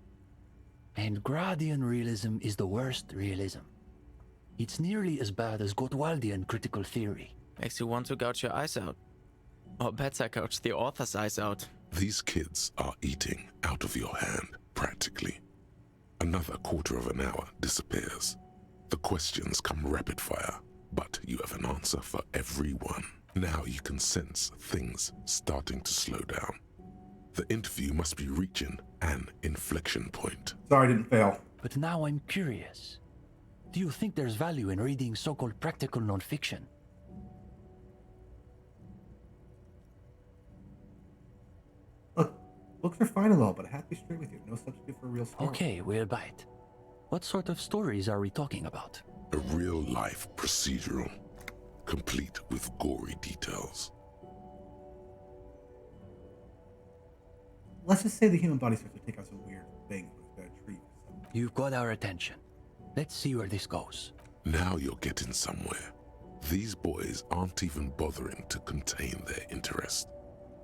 And Gradian realism is the worst realism. It's nearly as bad as Gottwaldian critical theory. Makes you want to gouge your eyes out. Or better, gouge the author's eyes out. These kids are eating out of your hand, practically. Another quarter of an hour disappears. The questions come rapid fire, but you have an answer for every one. Now you can sense things starting to slow down. The interview must be reaching an inflection point. Sorry, I didn't fail. But now I'm curious. Do you think there's value in reading so-called practical nonfiction? Look, books are fine and all, but I have to be straight with you. No substitute for a real story. Okay, we'll bite. What sort of stories are we talking about? A real-life procedural, complete with gory details. Let's just say the human body starts to take on some weird things when it's got a treat. You've got our attention. Let's see where this goes. Now you're getting somewhere. These boys aren't even bothering to contain their interest.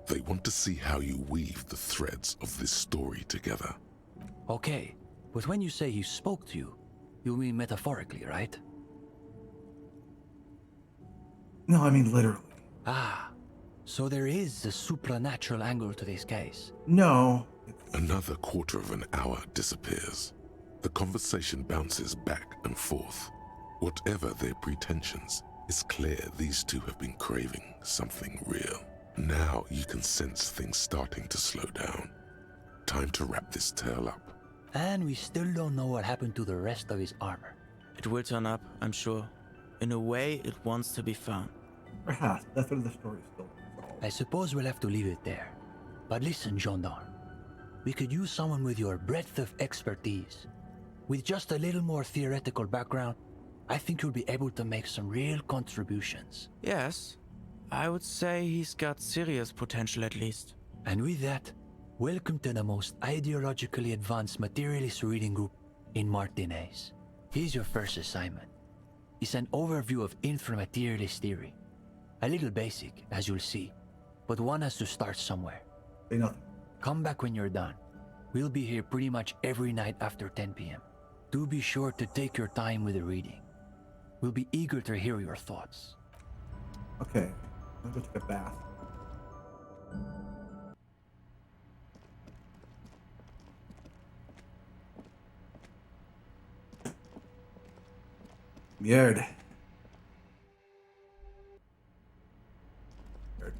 They want to see how you weave the threads of this story together. Okay, but when you say he spoke to you, you mean metaphorically, right? No, I mean literally. Ah, so there is a supernatural angle to this case. No. Another quarter of an hour disappears. The conversation bounces back and forth. Whatever their pretensions, it's clear these two have been craving something real. Now you can sense things starting to slow down. Time to wrap this tale up. And we still don't know what happened to the rest of his armor. It will turn up, I'm sure. In a way, it wants to be found. Perhaps. That's what the story is still. I suppose we'll have to leave it there. But listen, gendarme. We could use someone with your breadth of expertise. With just a little more theoretical background, I think you'll be able to make some real contributions. Yes, I would say he's got serious potential at least. And with that, welcome to the most ideologically advanced materialist reading group in Martinez. Here's your first assignment. It's an overview of inframaterialist theory. A little basic, as you'll see, but one has to start somewhere. Say nothing. Come back when you're done. We'll be here pretty much every night after 10 p.m. Do be sure to take your time with the reading. We'll be eager to hear your thoughts. Okay. I'll go take a bath. Merde. Merde.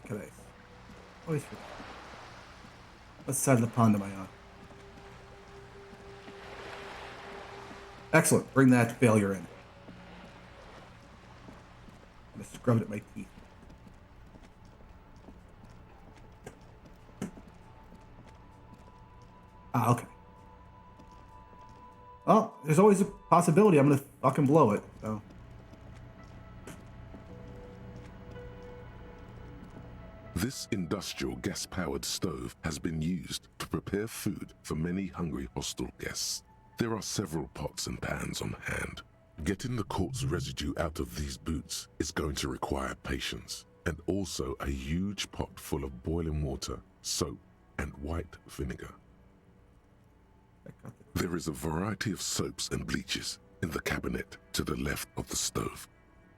Cabeza. Always forget. What side of the pond am I on? Excellent. Bring that failure in. I'm gonna scrub it at my teeth. Ah, okay. Well, there's always a possibility I'm gonna fucking blow it, so. This industrial gas-powered stove has been used to prepare food for many hungry hostel guests. There are several pots and pans on hand. Getting the corpse residue out of these boots is going to require patience, and also a huge pot full of boiling water, soap, and white vinegar. There is a variety of soaps and bleaches in the cabinet to the left of the stove.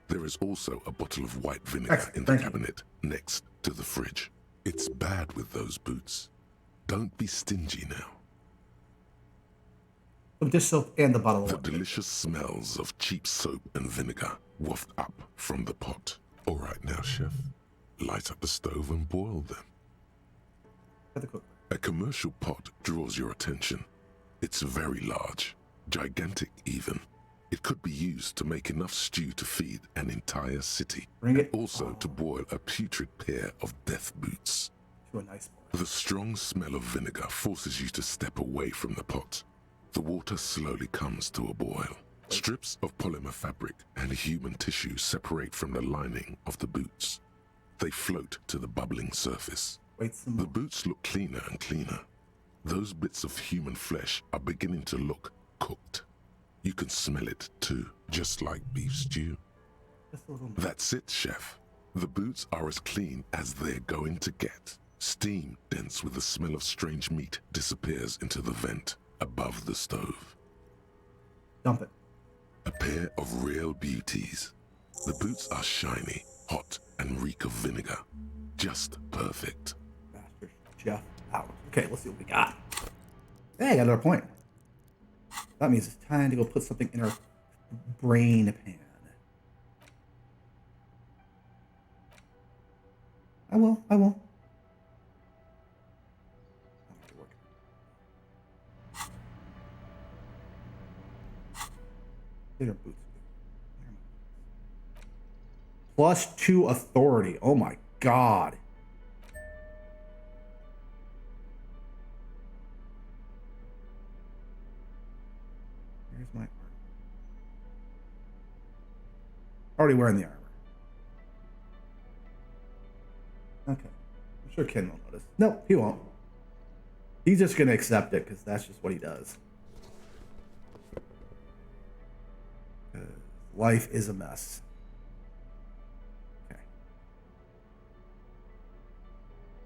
There is also a bottle of white vinegar in the cabinet next to the fridge. It's bad with those boots. Don't be stingy now. This soap and the bottle of The water. delicious smells of cheap soap and vinegar waft up from the pot. All right now, chef. Light up the stove and boil them. A commercial pot draws your attention. It's very large, gigantic even. It could be used to make enough stew to feed an entire city. Bring it. Also to boil a putrid pair of death boots. To a nice boil. The strong smell of vinegar forces you to step away from the pot. The water slowly comes to a boil. Strips of polymer fabric and human tissue separate from the lining of the boots. They float to the bubbling surface. Wait some The more. boots look cleaner and cleaner. Those bits of human flesh are beginning to look cooked. You can smell it too, just like beef stew. Just a little bit. That's it, chef. The boots are as clean as they're going to get. Steam, dense with the smell of strange meat, disappears into the vent above the stove. Dump it. A pair of real beauties. The boots are shiny, hot, and reek of vinegar. Just perfect. Bastard. Jeff out. Okay, let's see what we got. Hey, I got another point. That means it's time to go put something in our brain pan. I will. Their boots. +2 authority. Oh my god. Here's my armor. Already wearing the armor. Okay. I'm sure Ken won't notice. No, he won't. He's just gonna accept it because that's just what he does. Life is a mess. Okay.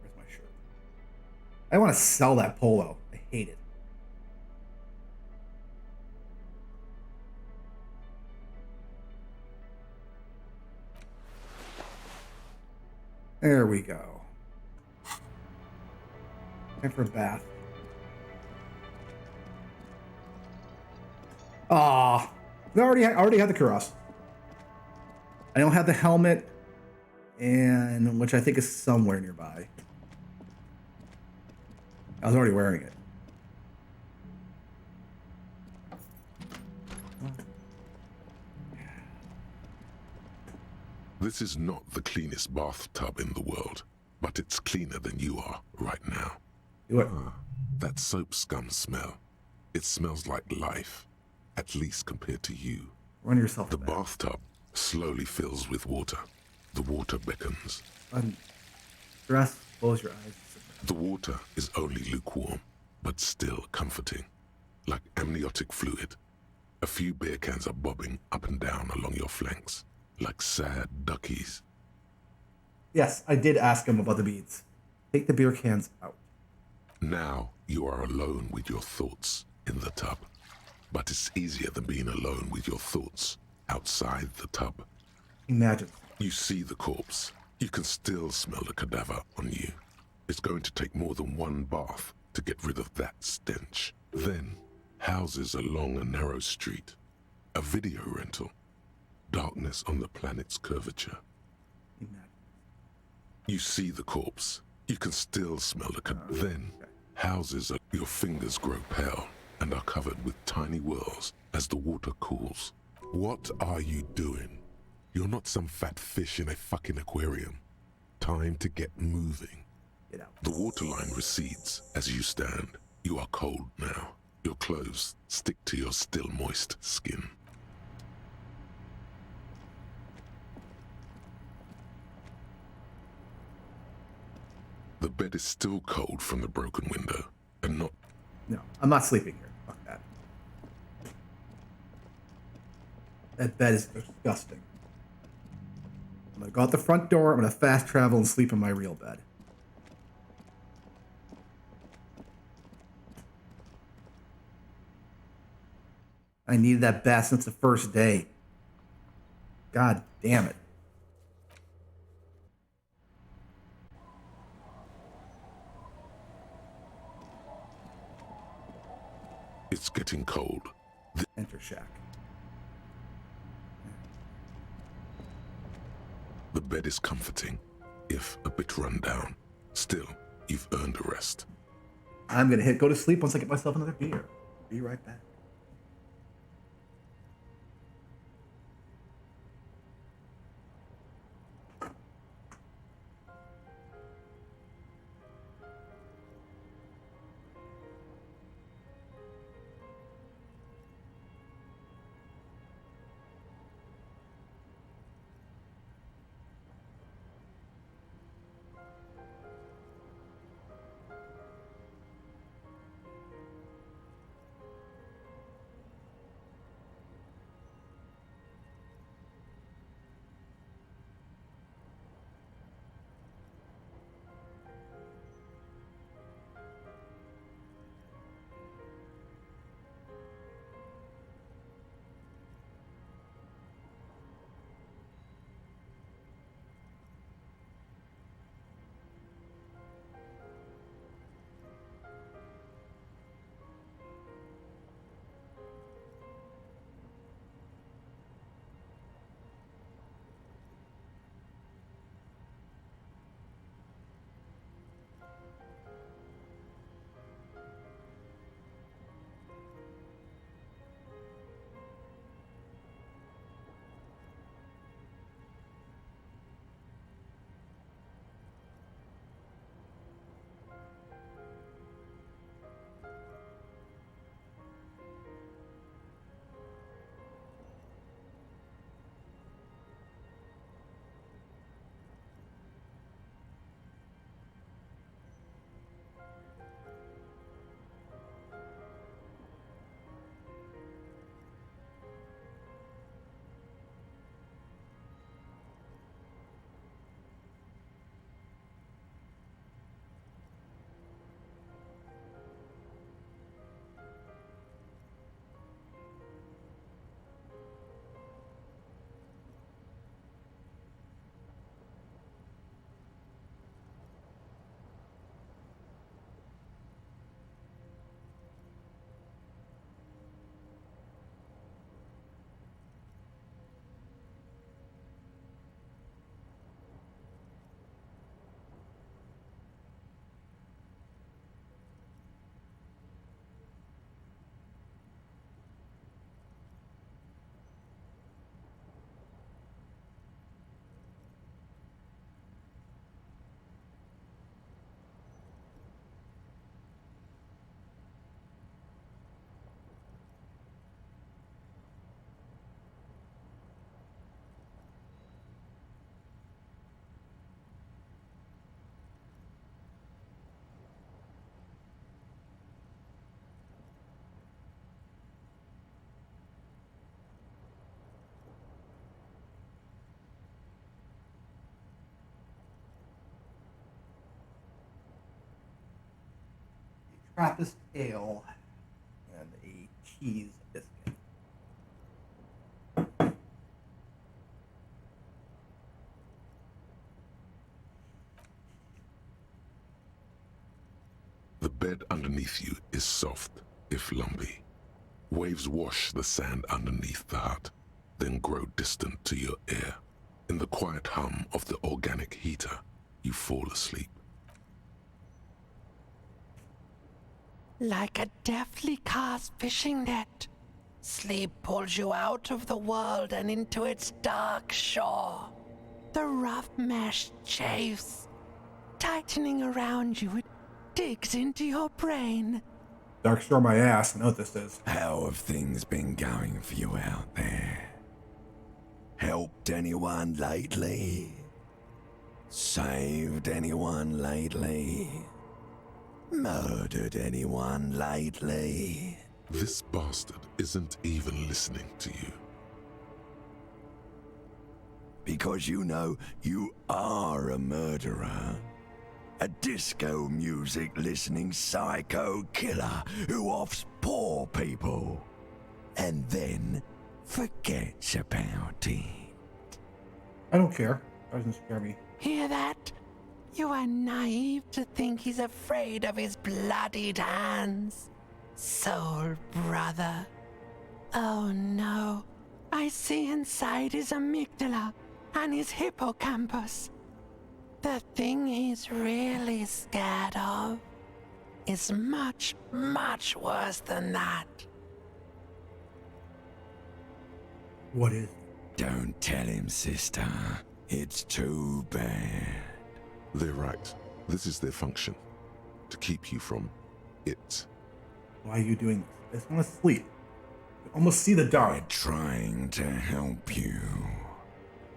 Where's my shirt? I want to sell that polo. I hate it. There we go. Time for a bath. Ah, I already had the cuirass. I don't have the helmet, and which I think is somewhere nearby. I was already wearing it. This is not the cleanest bathtub in the world, but it's cleaner than you are right now. Do it. That soap scum smell. It smells like life, at least compared to you. Run yourself. The bathtub slowly fills with water. The water beckons. Dress, close your eyes. The water is only lukewarm, but still comforting. Like amniotic fluid. A few beer cans are bobbing up and down along your flanks, like sad duckies. Yes, I did ask him about the beads. Take the beer cans out. Now you are alone with your thoughts in the tub. But it's easier than being alone with your thoughts outside the tub. Imagine. You see the corpse. You can still smell the cadaver on you. It's going to take more than one bath to get rid of that stench. Then, houses along a narrow street. A video rental. Darkness on the planet's curvature. Imagine. You see the corpse. You can still smell the cadaver. Then, houses, your fingers grow pale and are covered with tiny whirls as the water cools. What are you doing? You're not some fat fish in a fucking aquarium. Time to get moving. Get out. The waterline recedes as you stand. You are cold now. Your clothes stick to your still moist skin. The bed is still cold from the broken window, and not... No, I'm not sleeping here. Fuck that. That bed is disgusting. I'm gonna go out the front door, I'm gonna fast travel and sleep in my real bed. I needed that bath since the first day. God damn it. It's getting cold. Enter shack. The bed is comforting, if a bit run down. Still, you've earned a rest. I'm gonna go to sleep once I get myself another beer. Be right back. Trappist ale and a cheese biscuit. The bed underneath you is soft, if lumpy. Waves wash the sand underneath the hut, then grow distant to your ear. In the quiet hum of the organic heater, you fall asleep. Like a deftly cast fishing net, sleep pulls you out of the world and into its dark shore. The rough mesh chafes, tightening around you, it digs into your brain. Dark shore my ass, I know what this is. How have things been going for you out there? Helped anyone lately? Saved anyone lately? Murdered anyone lately? This bastard isn't even listening to you. Because you know you are a murderer. A disco music listening psycho killer who offs poor people and then forgets about it. I don't care. That doesn't scare me. Hear that? You are naive to think he's afraid of his bloodied hands. Soul brother. Oh no. I see inside his amygdala and his hippocampus. The thing he's really scared of is much, much worse than that. What is it? Don't tell him, sister. It's too bad. They're right. This is their function. To keep you from it. Why are you doing this? I just want to sleep. I almost see the dark. We're trying to help you.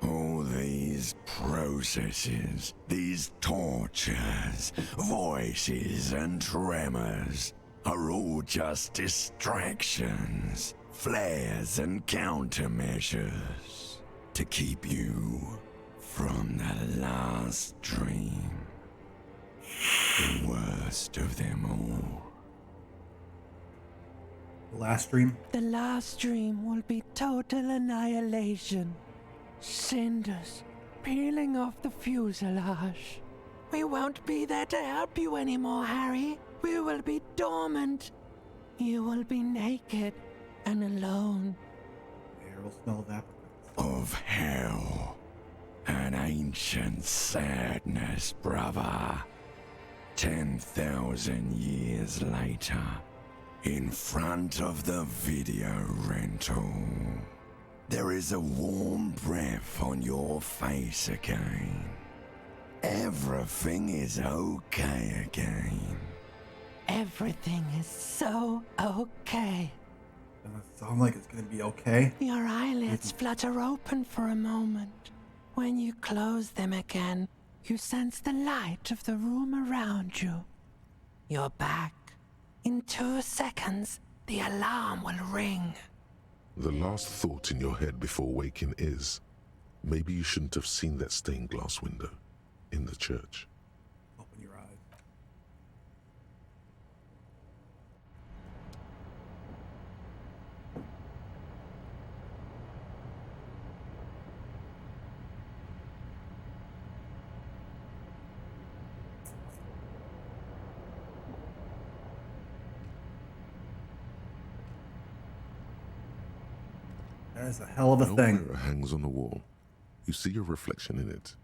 All these processes, these tortures, voices and tremors are all just distractions, flares and countermeasures to keep you from the last dream. The worst of them all. The last dream? The last dream will be total annihilation. Cinders peeling off the fuselage. We won't be there to help you anymore, Harry. We will be dormant. You will be naked and alone. The air will smell of appetite. Of hell. An ancient sadness, brother. 10,000 years later, in front of the video rental, there is a warm breath on your face again. Everything is okay again. Everything is so okay. Doesn't sound like it's gonna be okay. Your eyelids flutter open for a moment. When you close them again, you sense the light of the room around you. You're back. In 2 seconds, the alarm will ring. The last thought in your head before waking is, maybe you shouldn't have seen that stained glass window in the church. Open your eyes. That is a hell of a No thing. mirror hangs on the wall. You see your reflection in it.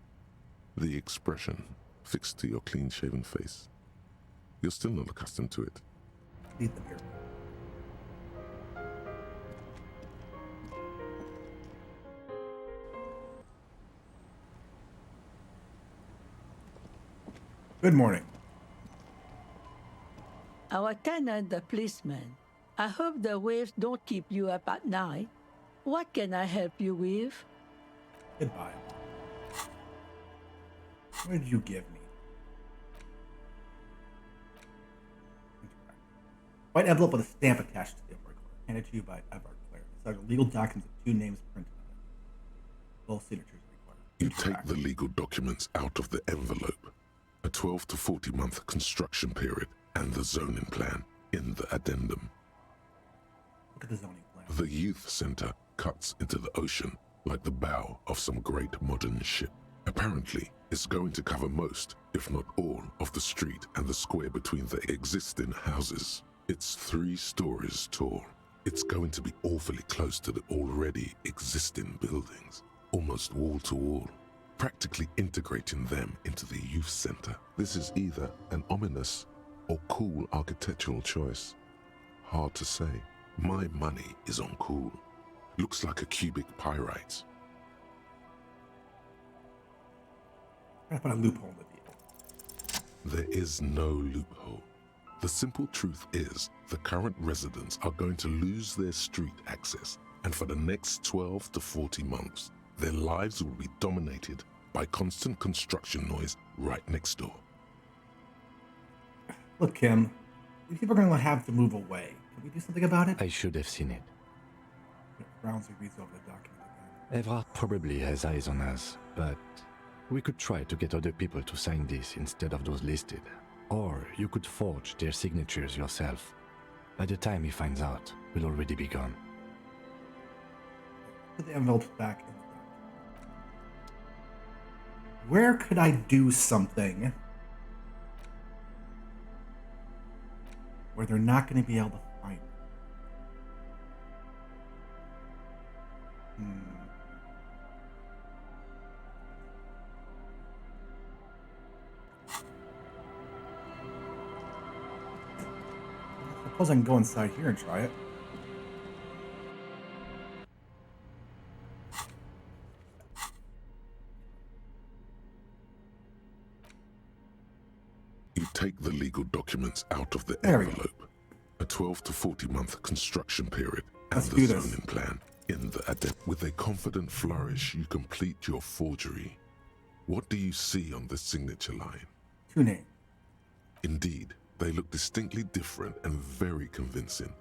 The expression fixed to your clean-shaven face. You're still not accustomed to it. Leave the mirror. Good morning. Our tenant, the policeman. I hope the waves don't keep you up at night. What can I help you with? Goodbye. What did you give me? White envelope with a stamp attached to the upper corner. Handed to you by Everard Clare. It's a legal document with 2 names printed on it. Both signatures required. You take the legal documents out of the envelope. A 12 to 40 month construction period and the zoning plan in the addendum. Look at the zoning plan. The youth center cuts into the ocean like the bow of some great modern ship. Apparently, it's going to cover most, if not all, of the street and the square between the existing houses. It's 3 stories tall. It's going to be awfully close to the already existing buildings, almost wall to wall, practically integrating them into the youth center. This is either an ominous or cool architectural choice. Hard to say. My money is on cool. Looks like a cubic pyrite. I'm gonna put a loophole in the deal. There is no loophole. The simple truth is, the current residents are going to lose their street access, and for the next 12 to 40 months, their lives will be dominated by constant construction noise right next door. Look, Kim, these people are going to have to move away. Can we do something about it? I should have seen it. Brownsley reads over the document again. Evrard probably has eyes on us, but we could try to get other people to sign this instead of those listed. Or you could forge their signatures yourself. By the time he finds out, we'll already be gone. Put the envelopes back in the document. Where could I do something where they're not going to be able to find it? I suppose I can go inside here and try it. You take the legal documents out of the There we go. envelope. A 12 to 40 month construction period and Let's the do this. zoning plan in the addendum. With a confident flourish, you complete your forgery. What do you see on the signature line? 2 names. Indeed, they look distinctly different and very convincing.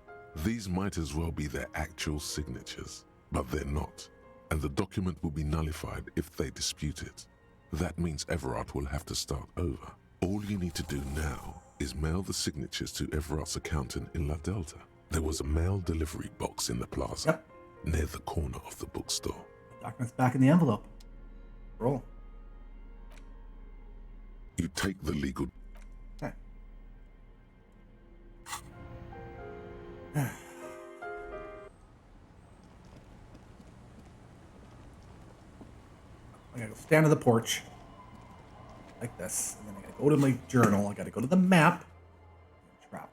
These might as well be their actual signatures, but they're not, and the document will be nullified if they dispute it. That means Everard will have to start over. All you need to do now is mail the signatures to Everard's accountant in La Delta. There was a mail delivery box in the plaza, near the corner of the bookstore. Documents back in the envelope. Roll. You take the legal... Okay. I gotta go stand on the porch like this, and then I gotta go to my journal. I gotta go to the map. And travel.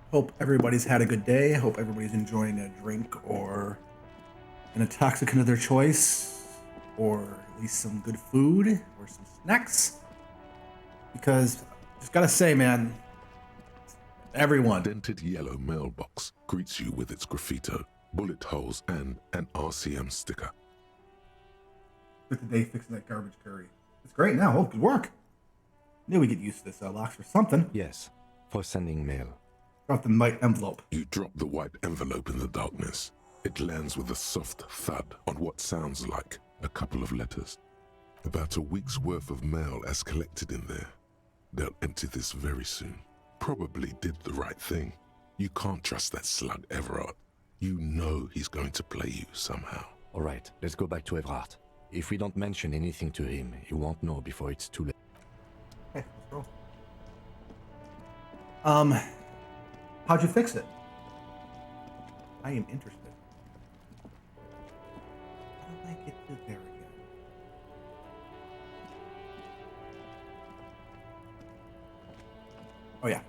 Hope everybody's had a good day. Hope everybody's enjoying a drink or an intoxicant of their choice, or at least some good food or some snacks. Because just gotta say, man, everyone. Dented yellow mailbox greets you with its graffito, bullet holes, and an RCM sticker. Spent the day fixing that garbage curry. It's great now. Oh, good work. Knew we get used to this locks for something. Yes, for sending mail. Got the white envelope. You drop the white envelope in the darkness. It lands with a soft thud on what sounds like a couple of letters. About a week's worth of mail as collected in there. They'll empty this very soon. Probably did the right thing. You can't trust that slug Everard. You know he's going to play you somehow. All right, let's go back to Evrard. If we don't mention anything to him, he won't know before it's too late. Okay, let's roll. How'd you fix it? I am interested. How did I get to there again? Oh yeah.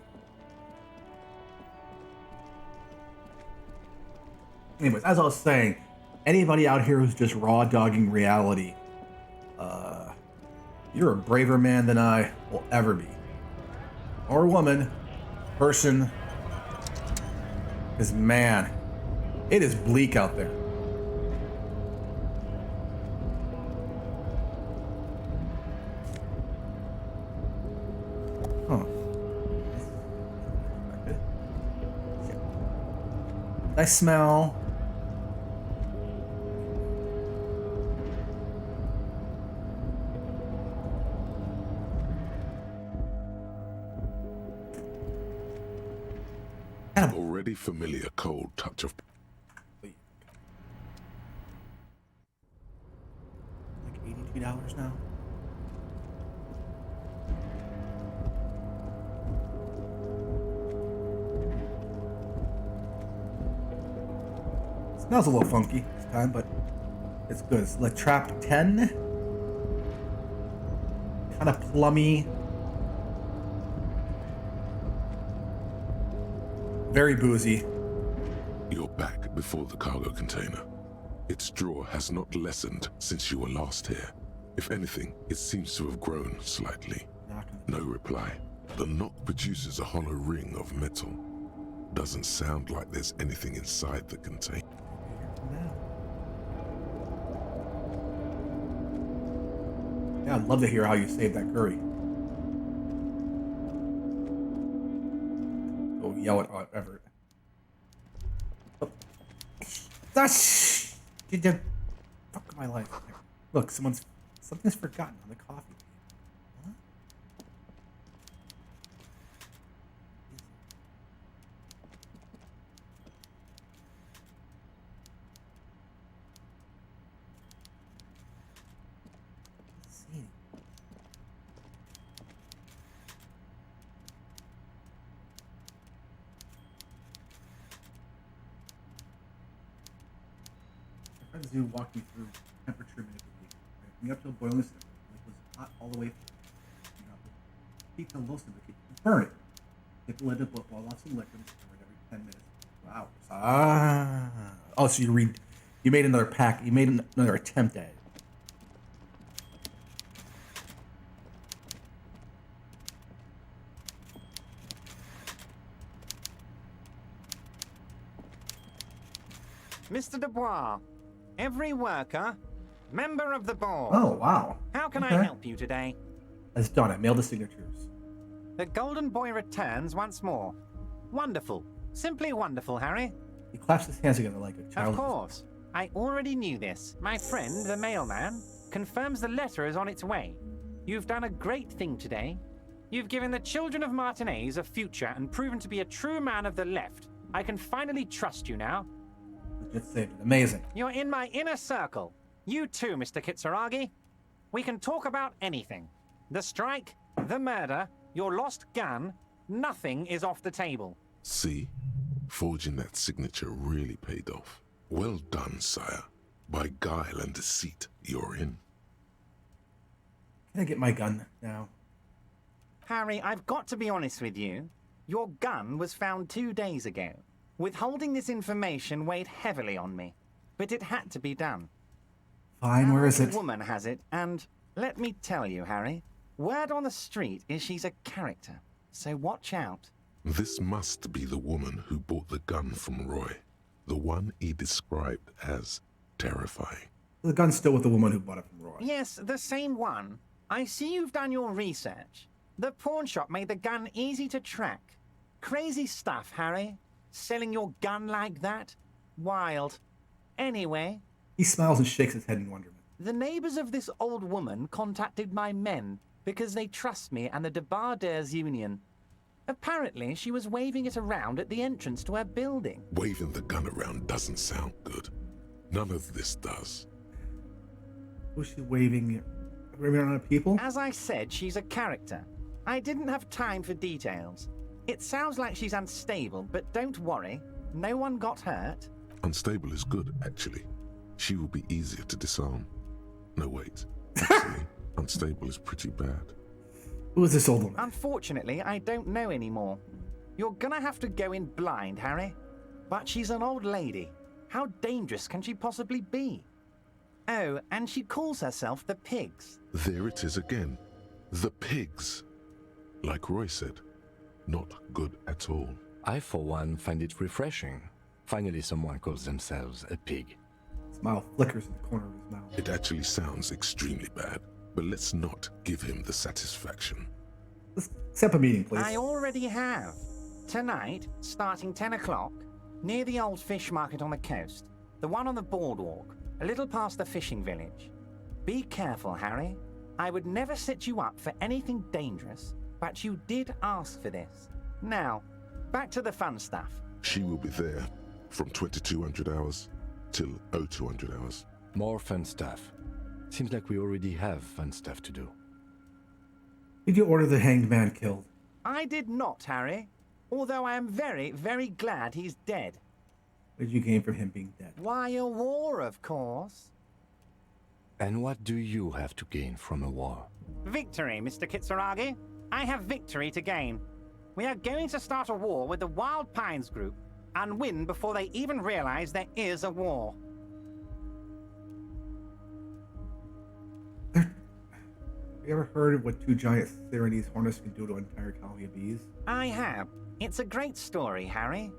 Anyways, as I was saying, anybody out here who's just raw dogging reality, you're a braver man than I will ever be. Or woman, person, because man, it is bleak out there. Huh. I smell. Already familiar cold touch of... Like $82 now. Smells a little funky this time, but it's good. It's like Trap 10. Kind of plummy. Very boozy. You're back before the cargo container. Its draw has not lessened since you were last here. If anything, it seems to have grown slightly. No reply. The knock produces a hollow ring of metal. Doesn't sound like there's anything inside the container. Yeah, I'd love to hear how you saved that curry. Go yell at Everett. Oh. That's the fuck of my life. Look, something's forgotten on the coffee. Huh? Let's see. My friends do walk me through temperature manipulation. Bring up to a boiling temperature. It was hot all the way through. Heat to low temperature. Burn it. Hit the lid to boil off some liquid. Stir it every 10 minutes. Wow. Oh, so you made another pack. You made another attempt at it. Mr. Dubois, every worker, member of the board. Oh, wow. How can Okay. I help you today? That's done. I mailed the signatures. The Golden Boy returns once more. Wonderful. Simply wonderful, Harry. He claps his hands together like a child. Of course. I already knew this. My friend, the mailman, confirms the letter is on its way. You've done a great thing today. You've given the children of Martinez a future and proven to be a true man of the left. I can finally trust you now. Legit saved it. Amazing. You're in my inner circle. You too, Mr. Kitsuragi. We can talk about anything. The strike, the murder, your lost gun, nothing is off the table. See? Forging that signature really paid off. Well done, sire. By guile and deceit, you're in. Can I get my gun now? Harry, I've got to be honest with you. Your gun was found 2 days ago. Withholding this information weighed heavily on me, but it had to be done. Fine, where is it? A woman has it, and let me tell you, Harry, word on the street is she's a character, so watch out. This must be the woman who bought the gun from Roy. The one he described as terrifying. The gun's still with the woman who bought it from Roy. Yes, the same one. I see you've done your research. The pawn shop made the gun easy to track. Crazy stuff, Harry. Selling your gun like that? Wild. Anyway... He smiles and shakes his head in wonderment. The neighbors of this old woman contacted my men because they trust me and the Debarders Union. Apparently, she was waving it around at the entrance to her building. Waving the gun around doesn't sound good. None of this does. Was she waving around at people? As I said, she's a character. I didn't have time for details. It sounds like she's unstable, but don't worry. No one got hurt. Unstable is good, actually. She will be easier to disarm. No, wait. Actually, unstable is pretty bad. Who is this old woman? Unfortunately, I don't know anymore. You're gonna have to go in blind, Harry. But she's an old lady. How dangerous can she possibly be? Oh, and she calls herself the Pigs. There it is again. The Pigs. Like Roy said, not good at all. I, for one, find it refreshing. Finally, someone calls themselves a pig. Smile flickers in the corner of his mouth. It actually sounds extremely bad, but let's not give him the satisfaction. Let's set up a meeting, please. I already have. Tonight, starting 10 o'clock, near the old fish market on the coast. The one on the boardwalk, a little past the fishing village. Be careful, Harry. I would never set you up for anything dangerous, but you did ask for this. Now, back to the fun stuff. She will be there from 2200 hours till 0200 hours. More fun stuff. Seems like we already have fun stuff to do. Did you order the hanged man killed? I did not, Harry. Although I am very, very glad he's dead. What did you gain from him being dead? Why, a war, of course. And what do you have to gain from a war? Victory, Mr. Kitsuragi. I have victory to gain. We are going to start a war with the Wild Pines group and win before they even realize there is a war. Have you ever heard of what two giant Serenese hornets can do to an entire colony of bees? I have. It's a great story, Harry.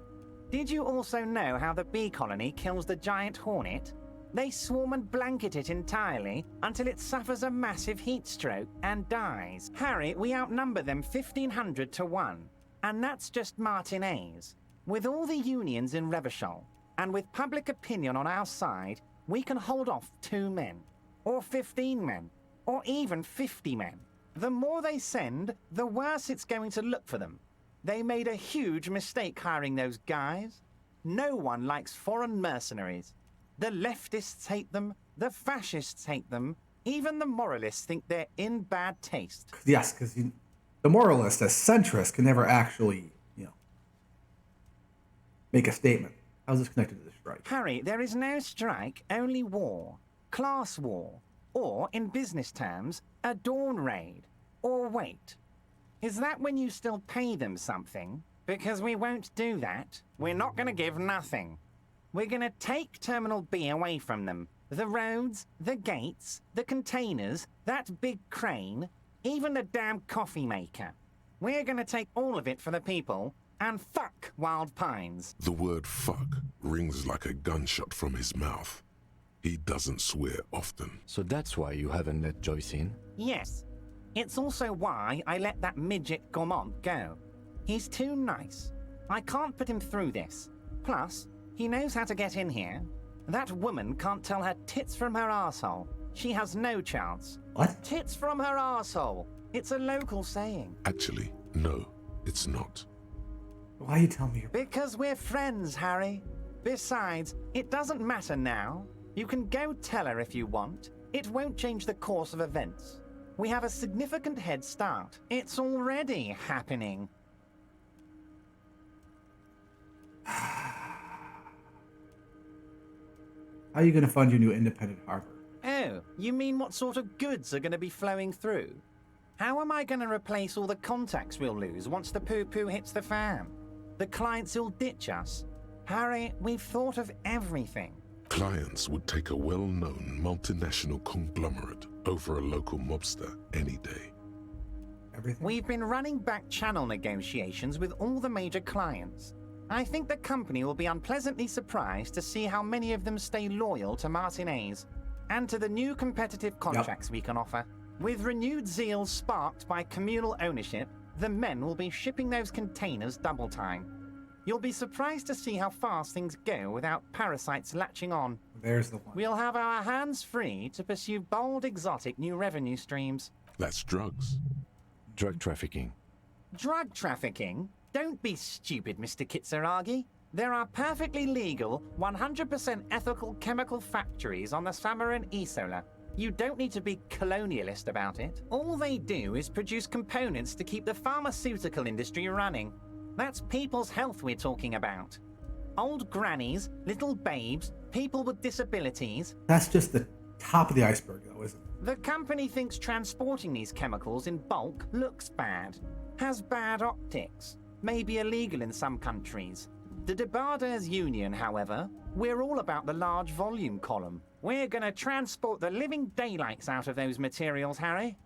Did you also know how the bee colony kills the giant hornet? They swarm and blanket it entirely until it suffers a massive heat stroke and dies. Harry, we outnumber them 1,500 to 1. And that's just Martinez. With all the unions in Revachol, and with public opinion on our side, we can hold off 2 men, or 15 men, or even 50 men. The more they send, the worse it's going to look for them. They made a huge mistake hiring those guys. No one likes foreign mercenaries. The leftists hate them, the fascists hate them, even the moralists think they're in bad taste. Yes, because the moralist, as centrist, can never actually, make a statement. How's this connected to the strike? Harry, there is no strike, only war. Class war. Or, in business terms, a dawn raid. Or wait. Is that when you still pay them something? Because we won't do that. We're not going to give nothing. We're going to take Terminal B away from them. The roads, the gates, the containers, that big crane, even the damn coffee maker. We're going to take all of it for the people, and fuck Wild Pines. The word fuck rings like a gunshot from his mouth. He doesn't swear often. So that's why you haven't let Joyce in? Yes. It's also why I let that midget Gaumont go. He's too nice. I can't put him through this. Plus, he knows how to get in here. That woman can't tell her tits from her arsehole. She has no chance. What? Tits from her arsehole. It's a local saying. Actually, no, it's not. Why are you telling me? Because we're friends, Harry. Besides, it doesn't matter now. You can go tell her if you want. It won't change the course of events. We have a significant head start. It's already happening. How are you going to fund your new independent harbor? Oh, you mean what sort of goods are going to be flowing through? How am I going to replace all the contacts we'll lose once the poo-poo hits the fan? The clients will ditch us. Harry, we've thought of everything. Clients would take a well-known multinational conglomerate over a local mobster any day. Everything? We've been running back channel negotiations with all the major clients. I think the company will be unpleasantly surprised to see how many of them stay loyal to Martinez and to the new competitive contracts we can offer. With renewed zeal sparked by communal ownership, the men will be shipping those containers double time. You'll be surprised to see how fast things go without parasites latching on. There's the one. We'll have our hands free to pursue bold, exotic new revenue streams. That's drugs. Drug trafficking. Drug trafficking? Don't be stupid, Mr. Kitsuragi. There are perfectly legal, 100% ethical chemical factories on the Samaran Isola. You don't need to be colonialist about it. All they do is produce components to keep the pharmaceutical industry running. That's people's health we're talking about. Old grannies, little babes, people with disabilities. That's just the top of the iceberg, though, isn't it? The company thinks transporting these chemicals in bulk looks bad, has bad optics, may be illegal in some countries. The Debarders Union, however, we're all about the large volume column. We're gonna transport the living daylights out of those materials, Harry.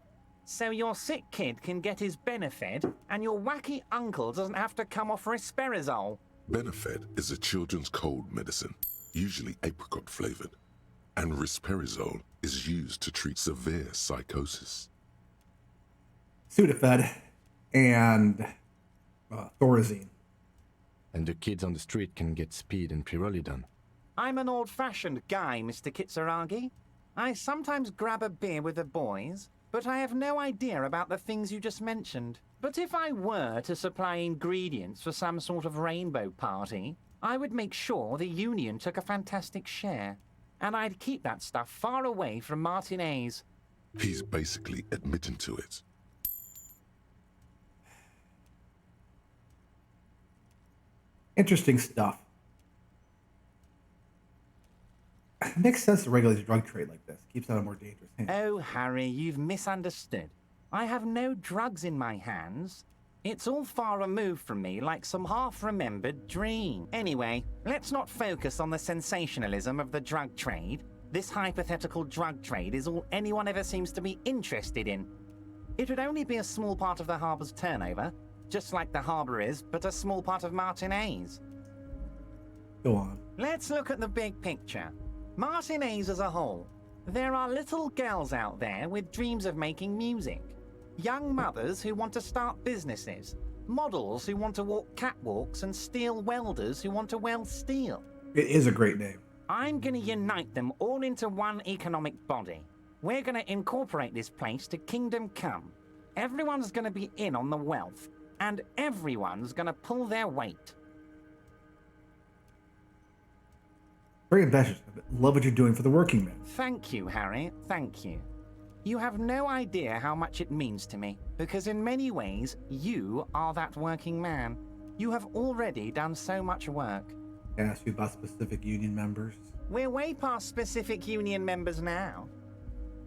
So your sick kid can get his Benefed, and your wacky uncle doesn't have to come off Risperazole. Benefed is a children's cold medicine, usually apricot flavored, and risperazole is used to treat severe psychosis. Sudafed and Thorazine. And the kids on the street can get speed and pyrrolidone. I'm an old-fashioned guy, Mr. Kitsuragi. I sometimes grab a beer with the boys, but I have no idea about the things you just mentioned. But if I were to supply ingredients for some sort of rainbow party, I would make sure the Union took a fantastic share. And I'd keep that stuff far away from Martinez. He's basically admitting to it. Interesting stuff. It makes sense to regulate the drug trade like this. Keeps out a more dangerous hand. Oh, Harry, you've misunderstood. I have no drugs in my hands. It's all far removed from me, like some half-remembered dream. Anyway, let's not focus on the sensationalism of the drug trade. This hypothetical drug trade is all anyone ever seems to be interested in. It would only be a small part of the harbor's turnover, just like the harbor is, but a small part of Martinez. Go on. Let's look at the big picture. Martinez as a whole. There are little girls out there with dreams of making music. Young mothers who want to start businesses. Models who want to walk catwalks and steel welders who want to weld steel. It is a great name. I'm going to unite them all into one economic body. We're going to incorporate this place to Kingdom Come. Everyone's going to be in on the wealth, and everyone's going to pull their weight. Very ambitious. Love what you're doing for the working man. Thank you, Harry. Thank you. You have no idea how much it means to me, because in many ways, you are that working man. You have already done so much work. Can I ask you about specific union members? We're way past specific union members now.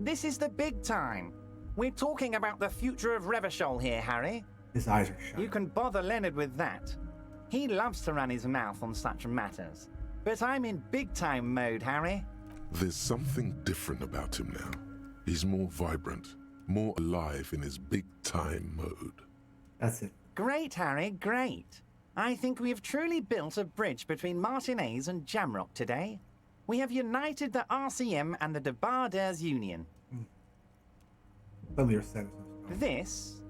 This is the big time. We're talking about the future of Revachol here, Harry. His eyes are shut. You can bother Leonard with that. He loves to run his mouth on such matters. But I'm in big-time mode, Harry. There's something different about him now. He's more vibrant, more alive in his big-time mode. That's it. Great, Harry, great. I think we have truly built a bridge between Martinez and Jamrock today. We have united the RCM and the Debarders Union. Familiar sentence. This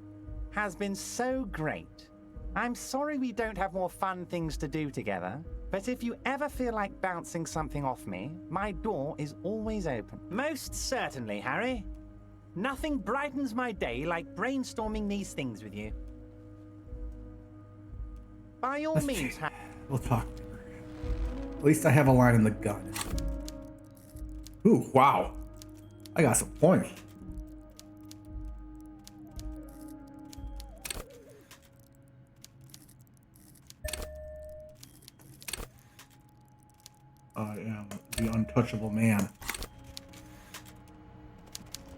has been so great. I'm sorry we don't have more fun things to do together, but if you ever feel like bouncing something off me, my door is always open. Most certainly, Harry. Nothing brightens my day like brainstorming these things with you. By all means, Harry. We'll talk. At least I have a line in the gun. Ooh, wow. I got some points. I am the untouchable man.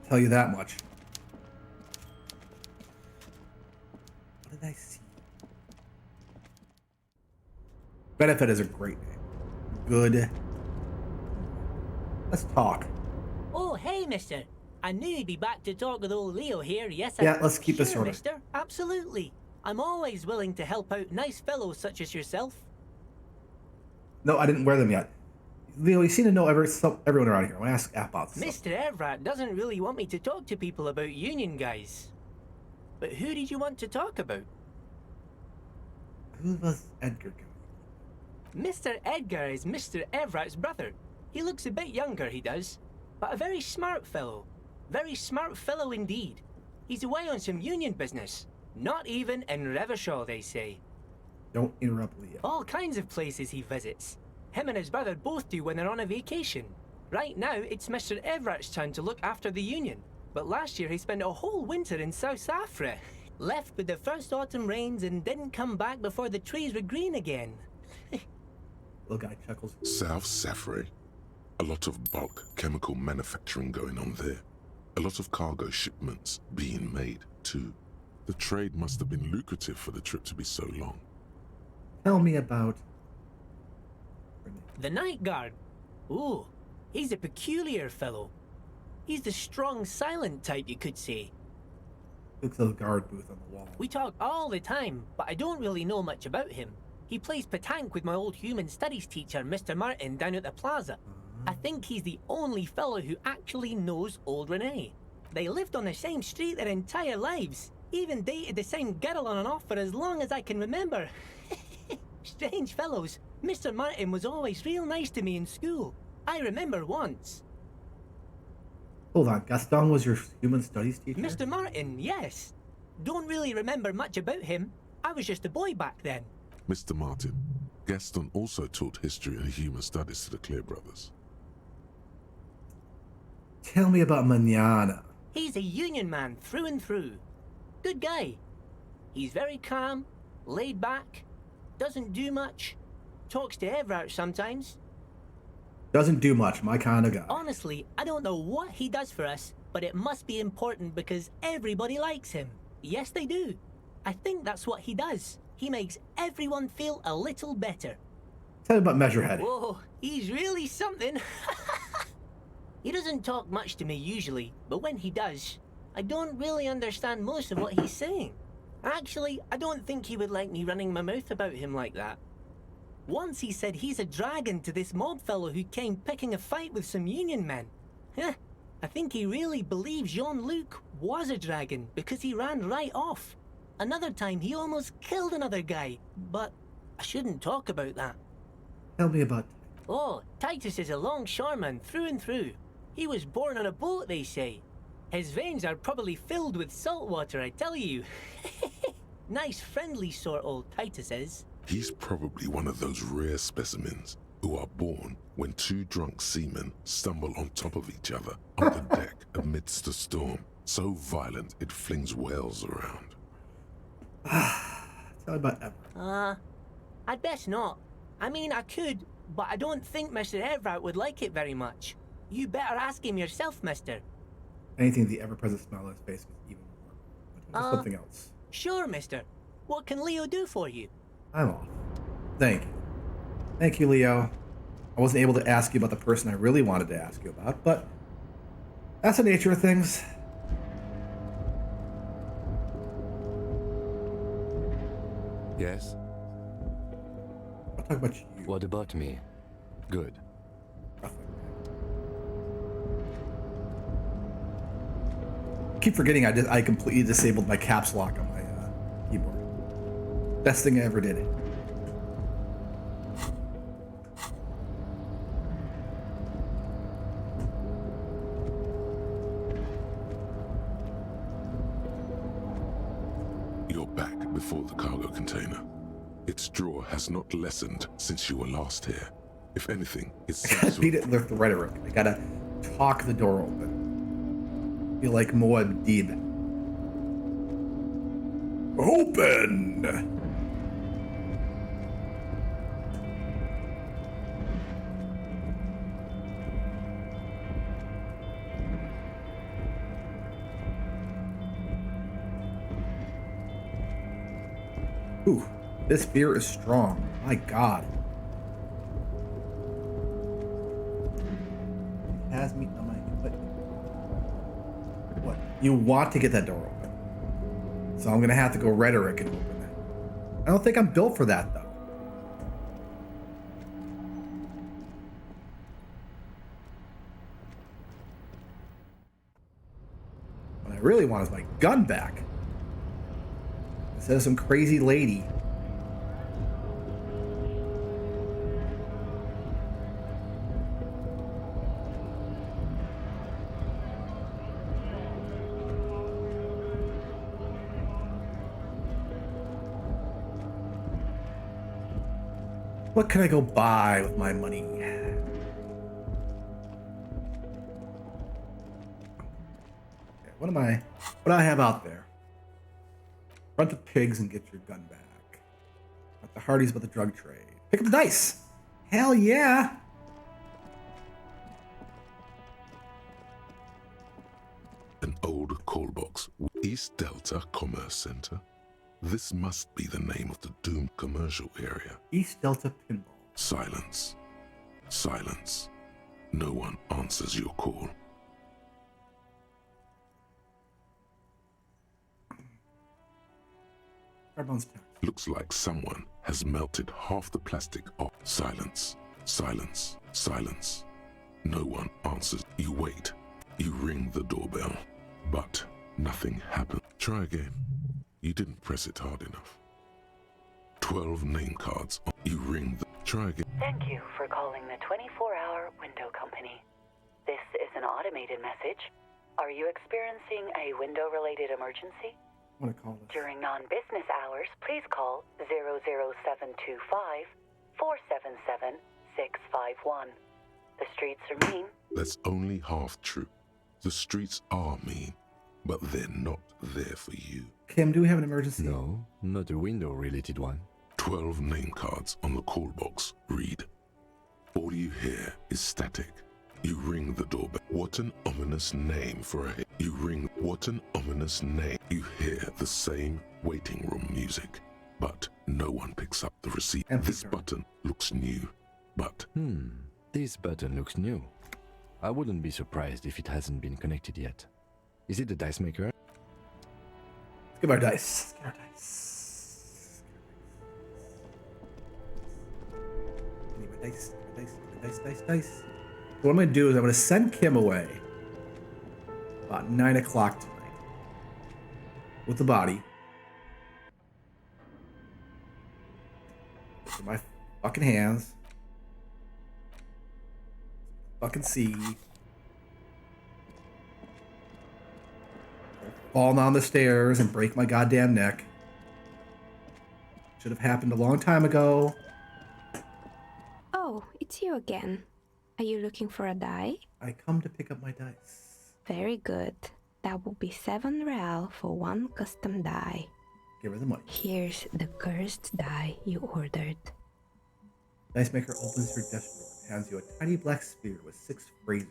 Tell you that much. What did I see? Benefit is a great name. Good. Let's talk. Oh, hey, mister. I knew you'd be back to talk with old Leo here, yes? Yeah, let's keep this sure, order. mister. Absolutely. I'm always willing to help out nice fellows such as yourself. No, I didn't wear them yet. Leo, you seem to know everyone around here. I want to ask about this. Mr. Everett doesn't really want me to talk to people about union guys. But who did you want to talk about? Who was Edgar? Mr. Edgar is Mr. Everett's brother. He looks a bit younger, he does. But a very smart fellow. Very smart fellow indeed. He's away on some union business. Not even in Revachol, they say. Don't interrupt Leo. All kinds of places he visits. Him and his brother both do when they're on a vacation. Right now, it's Mr. Everett's turn to look after the union. But last year he spent a whole winter in South Africa. Left with the first autumn rains and didn't come back before the trees were green again. Little guy chuckles. South Safri. A lot of bulk chemical manufacturing going on there. A lot of cargo shipments being made, too. The trade must have been lucrative for the trip to be so long. Tell me about... The Night Guard. Ooh, he's a peculiar fellow. He's the strong, silent type, you could say. Looks like a guard booth on the wall. We talk all the time, but I don't really know much about him. He plays petanque with my old human studies teacher, Mr. Martin, down at the plaza. I think he's the only fellow who actually knows old Renee. They lived on the same street their entire lives. Even dated the same girl on and off for as long as I can remember. Strange fellows. Mr. Martin was always real nice to me in school. I remember once. Hold on, Gaston was your human studies teacher? Mr. Martin, yes. don't really remember much about him. I was just a boy back then. Mr. Martin, Gaston also taught history and human studies to the Clear brothers. Tell me about Manana. He's a union man through and through. Good guy. He's very calm, laid back, doesn't do much, talks to Everard sometimes. Doesn't do much, my kind of guy. Honestly, I don't know what he does for us, but it must be important because everybody likes him. Yes, they do. I think that's what he does. He makes everyone feel a little better. Tell me about Measurehead. Whoa, he's really something. He doesn't talk much to me usually, but when he does, I don't really understand most of what he's saying. Actually, I don't think he would like me running my mouth about him like that. Once he said he's a dragon to this mob fellow who came picking a fight with some union men. Heh, I think he really believes Jean-Luc was a dragon because he ran right off. Another time he almost killed another guy, but I shouldn't talk about that. Tell me about... Oh, Titus is a longshoreman through and through. He was born on a boat, they say. His veins are probably filled with salt water, I tell you. Nice, friendly sort, old Titus is. He's probably one of those rare specimens who are born when two drunk seamen stumble on top of each other on the deck amidst a storm so violent it flings whales around. Tell me about Everett. I'd best not. I mean, I could, but I don't think Mr. Everett would like it very much. You better ask him yourself, mister. Anything the ever-present smell on his face was even more. But something else. Sure, mister. What can Leo do for you? I'm off. Thank you. Thank you, Leo. I wasn't able to ask you about the person I really wanted to ask you about, but that's the nature of things. Yes? I'll talk about you. What about me? Good. Keep forgetting I completely disabled my caps lock on my keyboard. Best thing I ever did. You're back before the cargo container. Its draw has not lessened since you were last here. If anything, it's I gotta beat it with the rhetoric. I gotta talk the door open. Be like Muad'Dib. Open! Ooh, this beer is strong. My God. It has me on my... What? You want to get that door open. So I'm gonna have to go rhetoric and open it. I don't think I'm built for that, though. What I really want is my gun back. Instead of some crazy lady. What can I go buy with my money? Okay, what do I have out there? Run to pigs and get your gun back. At the Hardee's about the drug trade. Pick up the dice! Hell yeah! An old call box. East Delta Commerce Center. This must be the name of the doomed commercial area. East Delta Pinball. Silence. Silence. No one answers your call. Looks like someone has melted half the plastic off. Silence. Silence. Silence. No one answers. You wait. You ring the doorbell. But nothing happens. Try again. You didn't press it hard enough. 12 name cards. You ring the... Try again. Thank you for calling the 24-hour window company. This is an automated message. Are you experiencing a window-related emergency? I'm gonna call this. During non-business hours, please call 00725 477 651. The streets are mean. That's only half true. The streets are mean, but they're not there for you. Kim, do we have an emergency? No, not a window-related one. 12 name cards on the call box read. All you hear is static. You ring the doorbell. What an ominous name for a hit. You ring. What an ominous name. You hear the same waiting room music, but no one picks up the receipt. This button looks new, but... This button looks new. I wouldn't be surprised if it hasn't been connected yet. Is it the dice maker? Let's give our dice. Give our dice. Give my dice. Dice. What I'm going to do is I'm going to send Kim away about 9 o'clock tonight with the body. In my fucking hands. Fucking see. Fall down the stairs and break my goddamn neck. Should have happened a long time ago. Oh, it's you again. Are you looking for a die? I come to pick up my dice. Very good. That will be 7 real for 1 custom die. Give her the money. Here's the cursed die you ordered. Dice maker opens her desk drawer and hands you a tiny black sphere with 6 phrases.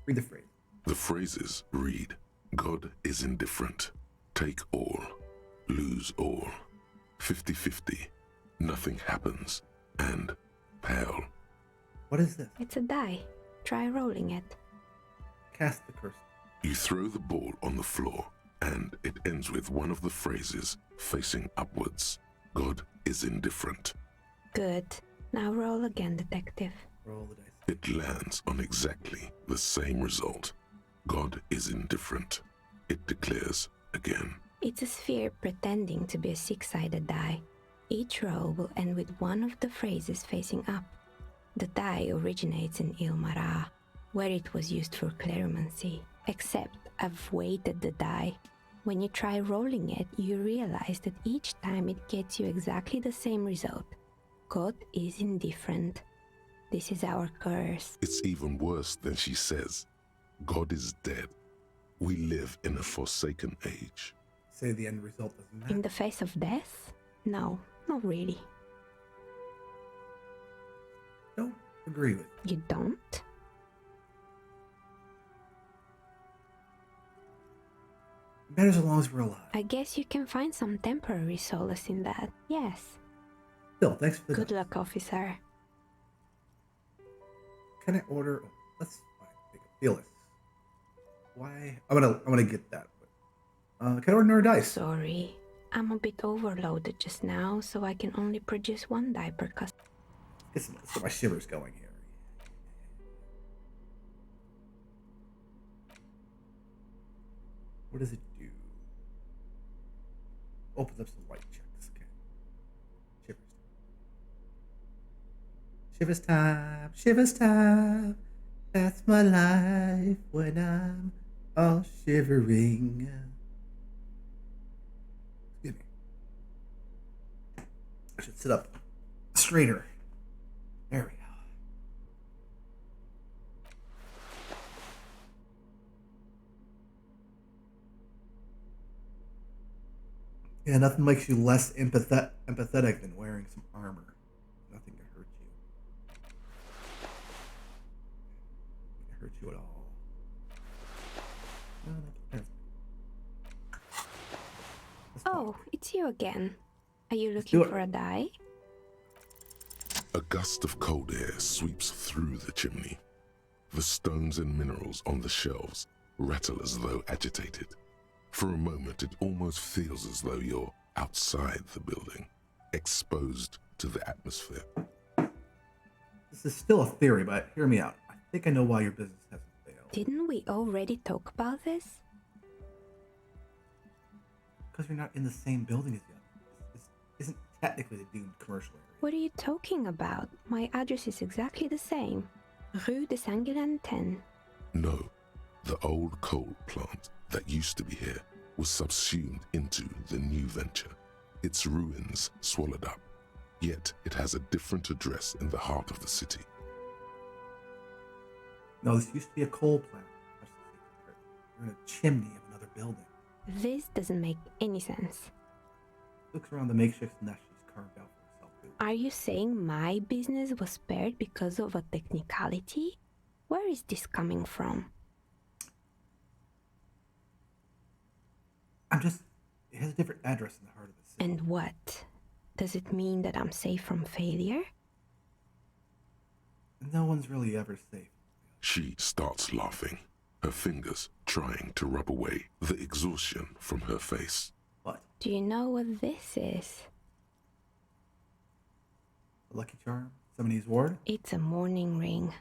Read the phrase. The phrases read, God is indifferent. Take all. Lose all. 50-50. Nothing happens. And pale. What is this? It's a die. Try rolling it. Cast the curse. You throw the ball on the floor, and it ends with one of the phrases facing upwards. God is indifferent. Good. Now roll again, detective. Roll the dice. It lands on exactly the same result. God is indifferent. It declares again. It's a sphere pretending to be a 6-sided die. Each roll will end with one of the phrases facing up. The die originates in Ilmara, where it was used for cleromancy. Except I've weighted the die. When you try rolling it, you realize that each time it gets you exactly the same result. God is indifferent. This is our curse. It's even worse than she says. God is dead. We live in a forsaken age. Say the end result doesn't matter. In the face of death? No, not really. Don't agree with you. You don't? Matters as long as we're alive. I guess you can find some temporary solace in that. Yes. Still, thanks for the good luck, officer. Can I order? Let's feel this. Why? I'm gonna get that. Can I order another dice? Sorry, I'm a bit overloaded just now, so I can only produce 1 die per customer. Let's get my shivers going here. What does it do? Opens up some white checks. Okay. Shivers time. Shivers time. That's my life when I'm all shivering. Excuse me. I should sit up straighter. There we go. Yeah, nothing makes you less empathetic than wearing some armor. Nothing can hurt you. Nothing can hurt you at all. Oh, it's you again. Are you looking for a die? A gust of cold air sweeps through the chimney. The stones and minerals on the shelves rattle as though agitated. For a moment, it almost feels as though you're outside the building, exposed to the atmosphere. This is still a theory, but hear me out. I think I know why your business hasn't failed. Didn't we already talk about this? Because you're not in the same building as the others. This isn't technically the doomed commercial area. What are you talking about? My address is exactly the same. Rue de Saint-Guilain 10. No, the old coal plant that used to be here was subsumed into the new venture, its ruins swallowed up. Yet it has a different address in the heart of the city. No, this used to be a coal plant. You're in a chimney of another building. This doesn't make any sense. Looks around the makeshift nest she's carved out for herself, too. Are you saying my business was spared because of a technicality? Where is this coming from? It has a different address in the heart of the city. And what? Does it mean that I'm safe from failure? No one's really ever safe. She starts laughing, her fingers trying to rub away the exhaustion from her face. What? Do you know what this is? A lucky charm? Somebody's ward? It's a mourning ring.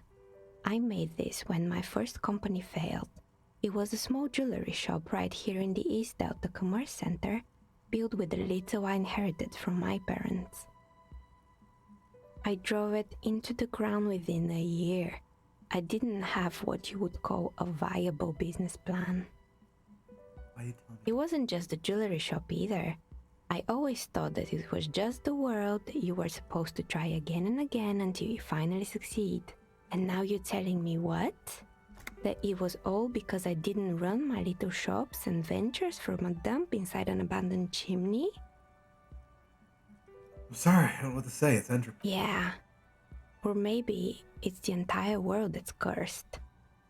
I made this when my first company failed. It was a small jewelry shop right here in the East Delta Commerce Center, built with the little I inherited from my parents. I drove it into the ground within a year. I didn't have what you would call a viable business plan. Why are you telling me? It wasn't just a jewelry shop either. I always thought that it was just the world that you were supposed to try again and again until you finally succeed. And now you're telling me what? That it was all because I didn't run my little shops and ventures from a dump inside an abandoned chimney? I'm sorry, I don't know what to say. It's entropy. Yeah. Or maybe it's the entire world that's cursed.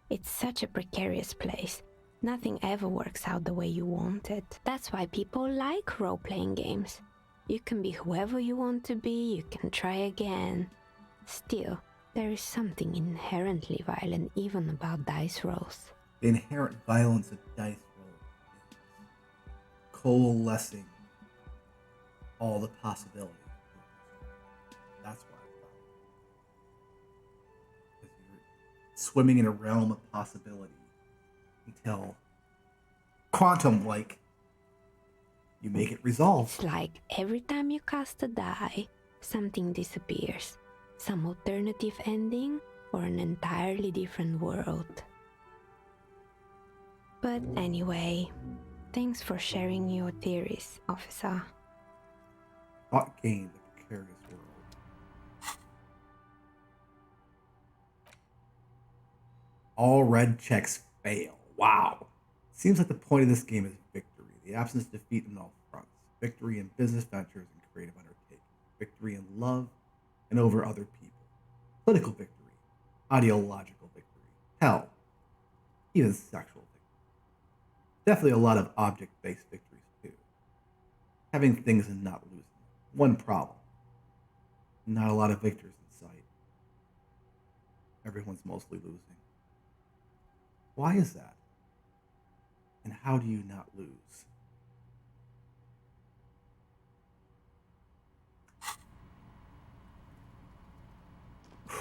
It's such a precarious place. Nothing ever works out the way you want it. That's why people like role-playing games. You can be whoever you want to be, you can try again. Still, there is something inherently violent even about dice rolls. The inherent violence of dice rolls is coalescing all the possibilities. That's why I love it. Because you're swimming in a realm of possibility until quantum-like you make it resolve. It's like every time you cast a die, something disappears. Some alternative ending or an entirely different world. But anyway, thanks for sharing your theories, officer. Thought gained the precarious world. All red checks fail. Wow. Seems like the point of this game is victory. The absence of defeat on all fronts. Victory in business ventures and creative undertakings. Victory in love and over other people. Political victory. Ideological victory. Hell. Even sexual victory. Definitely a lot of object-based victories too. Having things and not losing them. One problem. Not a lot of victors in sight. Everyone's mostly losing. Why is that? And how do you not lose?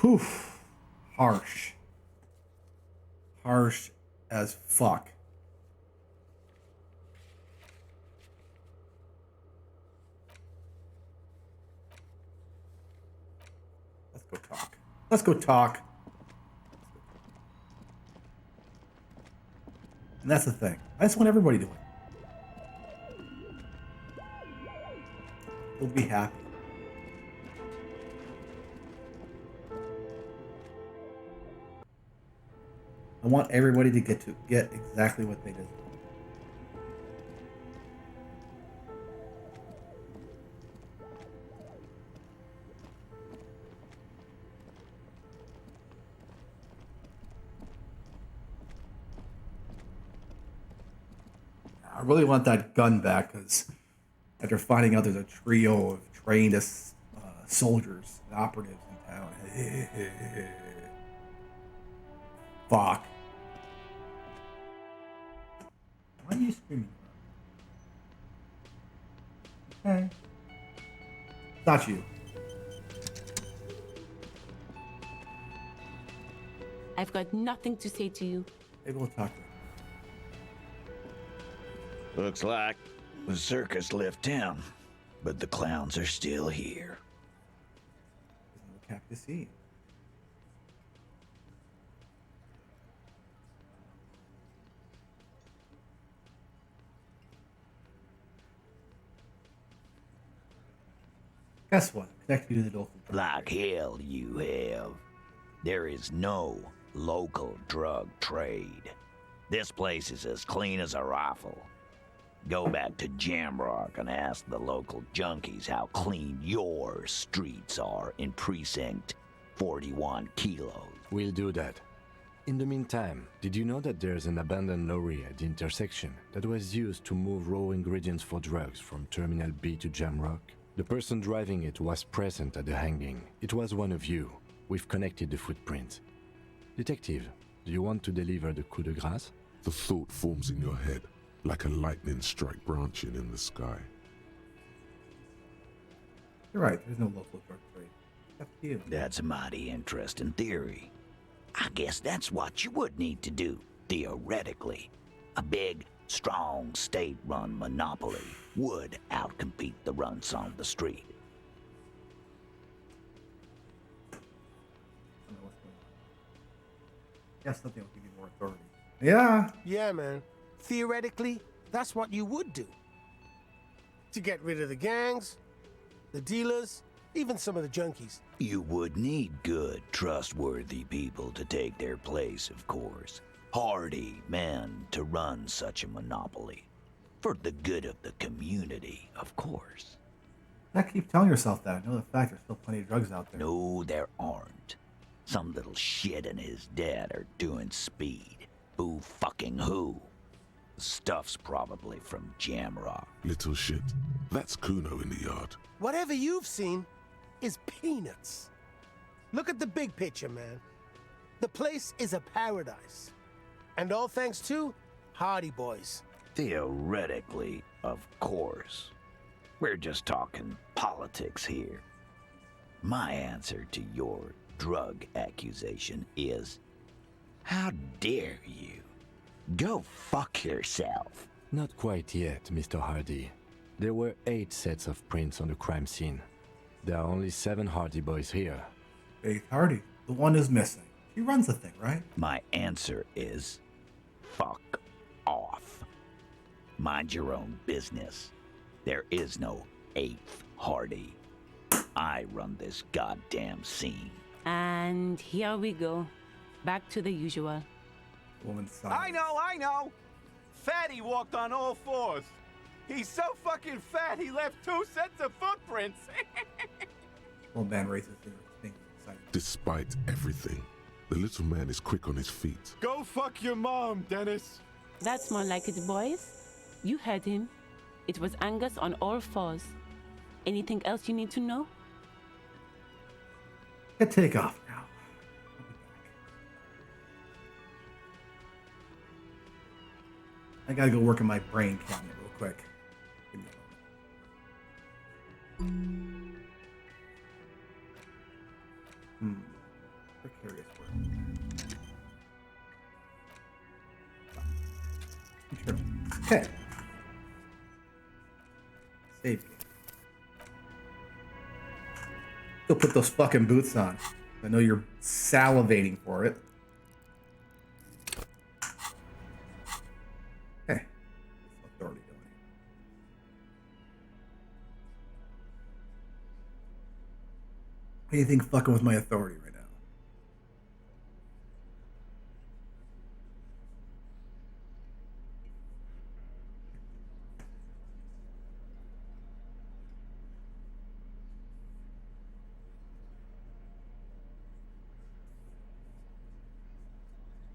Whew. Harsh. Harsh as fuck. Let's go talk. Let's go talk. And that's the thing. I just want everybody to win. We'll be happy. I want everybody to get exactly what they deserve. I really want that gun back because after finding out there's a trio of trained soldiers and operatives in town. Fuck. Why are you screaming? Okay. Not you. I've got nothing to say to you. Maybe we'll talk later. Looks like the circus left town, but the clowns are still here. We're happy to see you. Guess what? Connect you to the local drug Like hell you have. There is no local drug trade. This place is as clean as a rifle. Go back to Jamrock and ask the local junkies how clean your streets are in Precinct 41 Kilos. We'll do that. In the meantime, did you know that there's an abandoned lorry at the intersection that was used to move raw ingredients for drugs from Terminal B to Jamrock? The person driving it was present at the hanging. It was one of you. We've connected the footprints. Detective, do you want to deliver the coup de grace? The thought forms in your head, like a lightning strike branching in the sky. You're right, there's no local drug trade. F you. That's a mighty interesting theory. I guess that's what you would need to do, theoretically. A big, strong, state-run monopoly would outcompete the runts on the street. Guess something will give you more authority. Yeah. Yeah, man. Theoretically, that's what you would do. To get rid of the gangs, the dealers, even some of the junkies. You would need good, trustworthy people to take their place, of course. Hardy men to run such a monopoly. For the good of the community, of course. I keep telling yourself that. I know the fact there's still plenty of drugs out there. No, there aren't. Some little shit and his dad are doing speed. Who fucking who? The stuff's probably from Jamrock. Little shit. That's Kuno in the yard. Whatever you've seen is peanuts. Look at the big picture, man. The place is a paradise. And all thanks to Hardy Boys. Theoretically, of course. We're just talking politics here. My answer to your drug accusation is, how dare you? Go fuck yourself. Not quite yet, Mr. Hardy. There were 8 sets of prints on the crime scene. There are only 7 Hardy Boys here. Faith Hardy, the one who's missing. She runs the thing, right? My answer is, fuck off. Mind your own business. There is no 8th Hardy. I run this goddamn scene. And here we go. Back to the usual. Woman's side. I know! Fatty walked on all 4s. He's so fucking fat he left 2 sets of footprints. Old man raises his finger. Despite everything, the little man is quick on his feet. Go fuck your mom, Dennis. That's more like it, boys. You heard him. It was Angus on all 4s. Anything else you need to know? Take off now. I gotta go work on my brain cabinet real quick. Give me a moment. Precarious work. Sure. Okay. Save. Go put those fucking boots on. I know you're salivating for it. Hey. What's authority doing? Anything fucking with my authority right now?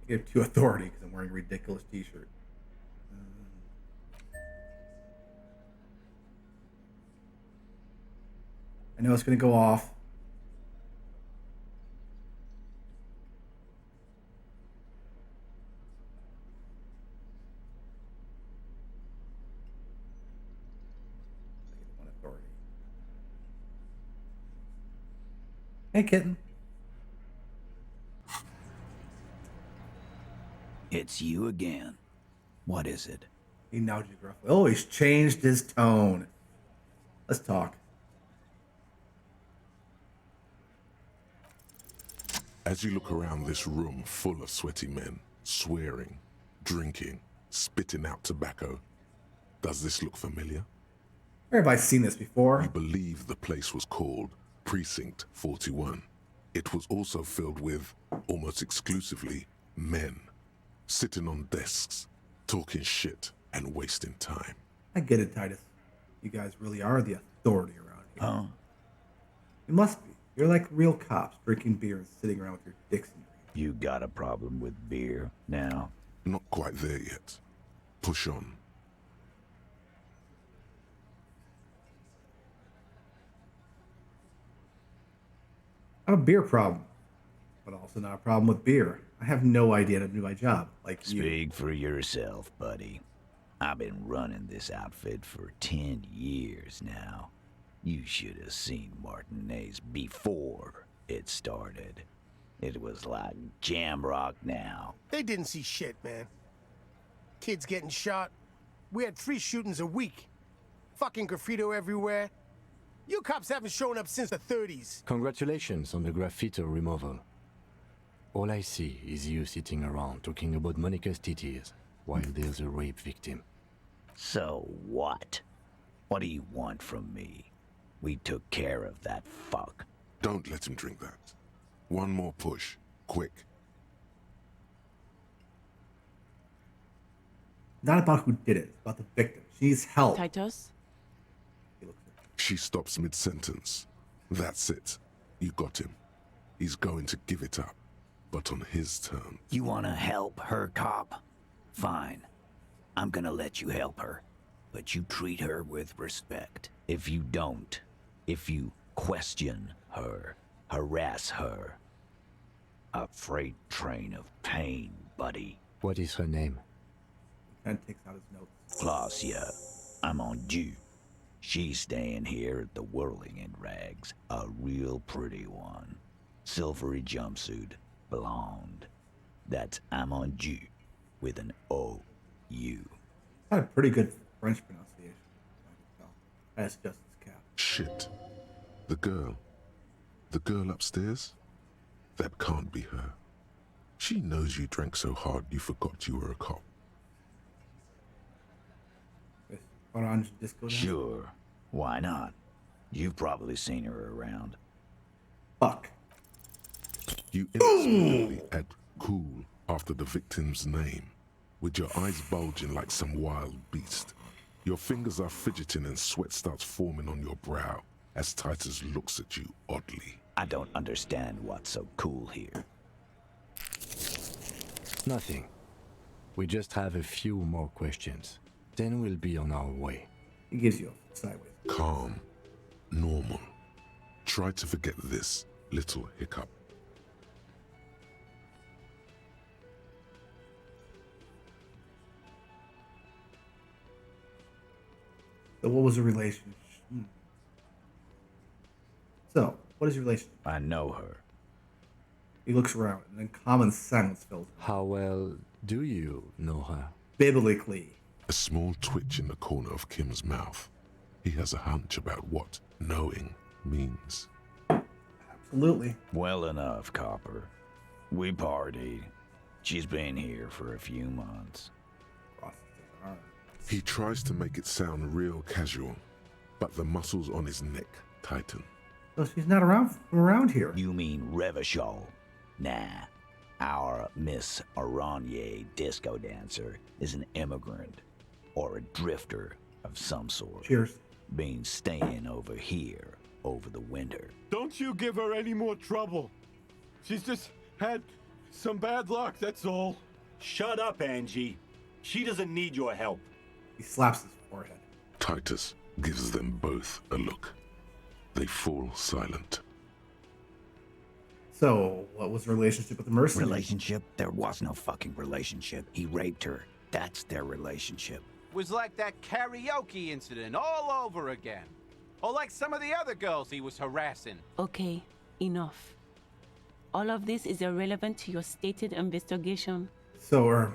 I have 2 authority because I'm wearing a ridiculous t-shirt. I know it's going to go off. One authority. Hey, kitten. It's you again. What is it? He nudged you gruffly. Oh, he's changed his tone. Let's talk. As you look around this room full of sweaty men, swearing, drinking, spitting out tobacco, does this look familiar? Where have I seen this before? We believe the place was called Precinct 41. It was also filled with, almost exclusively, men. Sitting on desks, talking shit, and wasting time. I get it, Titus. You guys really are the authority around here. Huh? You must be. You're like real cops, drinking beer and sitting around with your dicks in your You got a problem with beer now? Not quite there yet. Push on. I have a beer problem, but also not a problem with beer. I have no idea how to do my job, like you. Speak for yourself, buddy. I've been running this outfit for 10 years now. You should have seen Martinez before it started. It was like Jamrock now. They didn't see shit, man. Kids getting shot. We had 3 shootings a week. Fucking graffito everywhere. You cops haven't shown up since the 30s. Congratulations on the graffiti removal. All I see is you sitting around talking about Monica's titties while there's a rape victim. So what? What do you want from me? We took care of that fuck. Don't let him drink that. One more push. Quick. Not about who did it, it's about the victim. She needs help. Titus? She stops mid-sentence. That's it. You got him. He's going to give it up, but on his terms. You wanna help her, cop? Fine. I'm gonna let you help her, but you treat her with respect. If you don't, if you question her, harass her, a freight train of pain, buddy. What is her name? Ken takes out his notes. Claudia, I'm on due. She's staying here at the Whirling in Rags, a real pretty one. Silvery jumpsuit, blonde. That's I'm on due with an O-U. Had a pretty good French pronunciation. That's Justice Cap. Shit. The girl upstairs? That can't be her. She knows you drank so hard you forgot you were a cop. Orange disco dance? Sure. Why not? You've probably seen her around. Fuck. You inexplicably add cool after the victim's name, with your eyes bulging like some wild beast. Your fingers are fidgeting and sweat starts forming on your brow as Titus looks at you oddly. I don't understand what's so cool here. Nothing. We just have a few more questions. Then we'll be on our way. He gives you a sideways. Calm. Normal. Try to forget this little hiccup. So what was the relationship? So, what is your relationship? I know her. He looks around, and then common sense fills him. How well do you know her? Biblically. A small twitch in the corner of Kim's mouth. He has a hunch about what knowing means. Absolutely. Well enough, Copper. We partied. She's been here for a few months. He tries to make it sound real casual, but the muscles on his neck tighten. So she's not around here. You mean Revachol? Nah. Our Miss Aranye disco dancer is an immigrant or a drifter of some sort. Cheers. Been staying over here over the winter. Don't you give her any more trouble. She's just had some bad luck, that's all. Shut up, Angie. She doesn't need your help. He slaps his forehead. Titus gives them both a look. They fall silent. So, what was the relationship with the mercenary? Relationship? There was no fucking relationship. He raped her. That's their relationship. Was like that karaoke incident all over again. Or like some of the other girls he was harassing. Okay, enough. All of this is irrelevant to your stated investigation. So,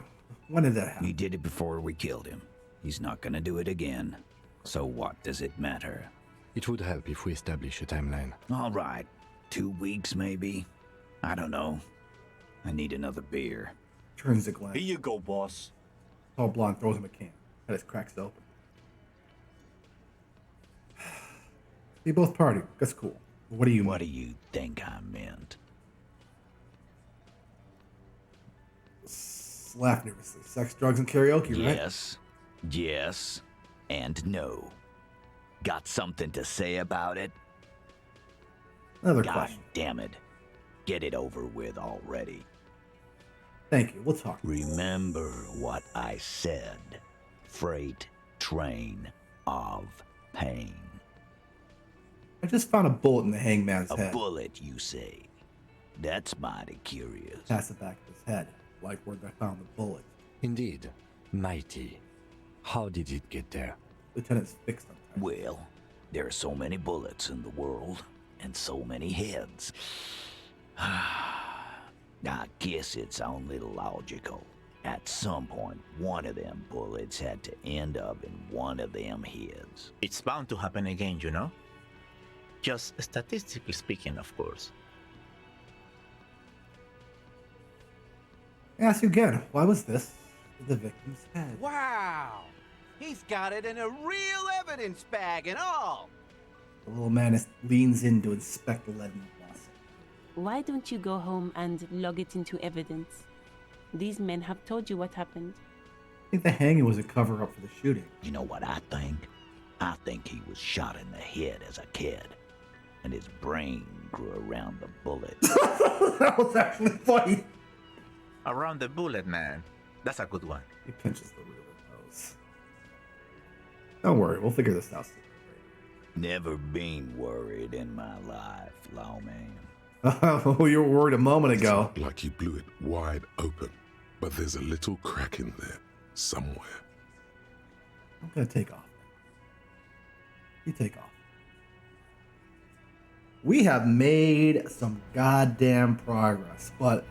when did that happen? We did it before we killed him. He's not gonna do it again. So what does it matter? It would help if we establish a timeline. All right. 2 weeks, maybe? I don't know. I need another beer. Turns the glass. Here you go, boss. Tall blonde throws him a can. That is cracks open. They both partied. That's cool. What do you What do you think I meant? Laugh nervously. Sex, drugs, and karaoke, right? Yes, yes, and no. Got something to say about it? Another God question. damn it. Get it over with already. Thank you. We'll talk. Remember what I said. Freight train of pain. I just found a bullet in the hangman's A head. bullet, you say? That's mighty curious. Past the back of his head, like where they found the bullet. Indeed. Mighty. How did it get there? Lieutenant's fixed them. Well, there are so many bullets in the world, and so many heads. I guess it's only logical. At some point, one of them bullets had to end up in one of them heads. It's bound to happen again, you know? Just statistically speaking, of course. Ask you again, why was this the victim's head? Wow! He's got it in a real evidence bag and all! The little man leans in to inspect the leaden blossom. Why don't you go home and log it into evidence? These men have told you what happened. I think the hanging was a cover-up for the shooting. You know what I think? I think he was shot in the head as a kid, and his brain grew around the bullet. That was actually funny. Around the bullet, man. That's a good one. He pinches the root of the nose. Don't worry, we'll figure this out. Never been worried in my life, lawman. Oh, you were worried a moment ago. It's like you blew it wide open, but there's a little crack in there somewhere. I'm gonna take off. You take off. We have made some goddamn progress, but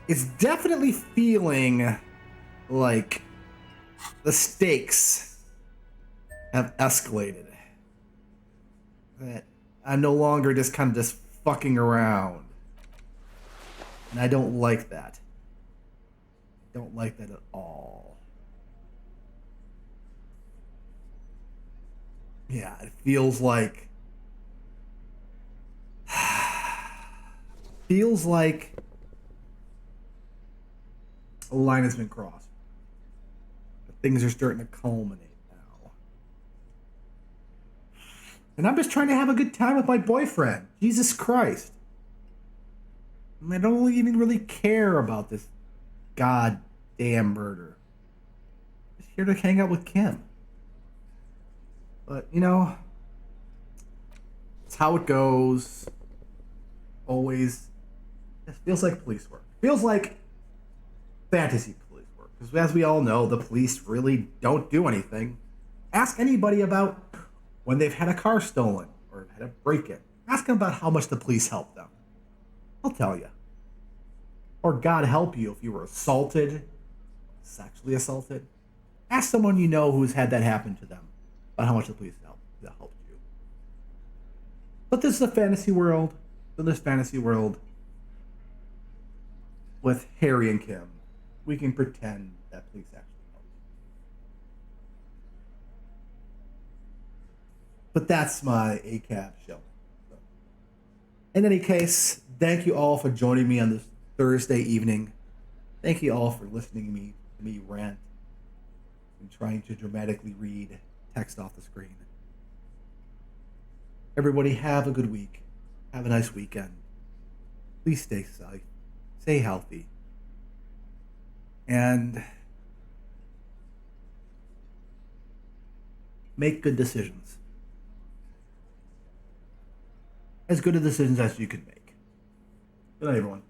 it's definitely feeling like the stakes have escalated. That I'm no longer just kind of just fucking around. And I don't like that. Don't like that at all. Yeah, it feels like a line has been crossed. But things are starting to culminate now. And I'm just trying to have a good time with my boyfriend. Jesus Christ. I don't even really care about this goddamn murder. I'm just here to hang out with Kim. But, you know, it's how it goes. Always. It feels like police work. It feels like fantasy police work. Because as we all know, the police really don't do anything. Ask anybody about when they've had a car stolen or had a break-in. Ask them about how much the police helped them. I'll tell you. Or God help you if you were assaulted, sexually assaulted. Ask someone you know who's had that happen to them about how much the police helped you. But this is a fantasy world. In this fantasy world, with Harry and Kim, we can pretend that police actually helped. But that's my ACAB show. So, in any case, thank you all for joining me on this Thursday evening. Thank you all for listening to me rant and trying to dramatically read text off the screen. Everybody have a good week. Have a nice weekend. Please stay safe. Stay healthy. And make good decisions. As good a decisions as you can make. Good night, everyone.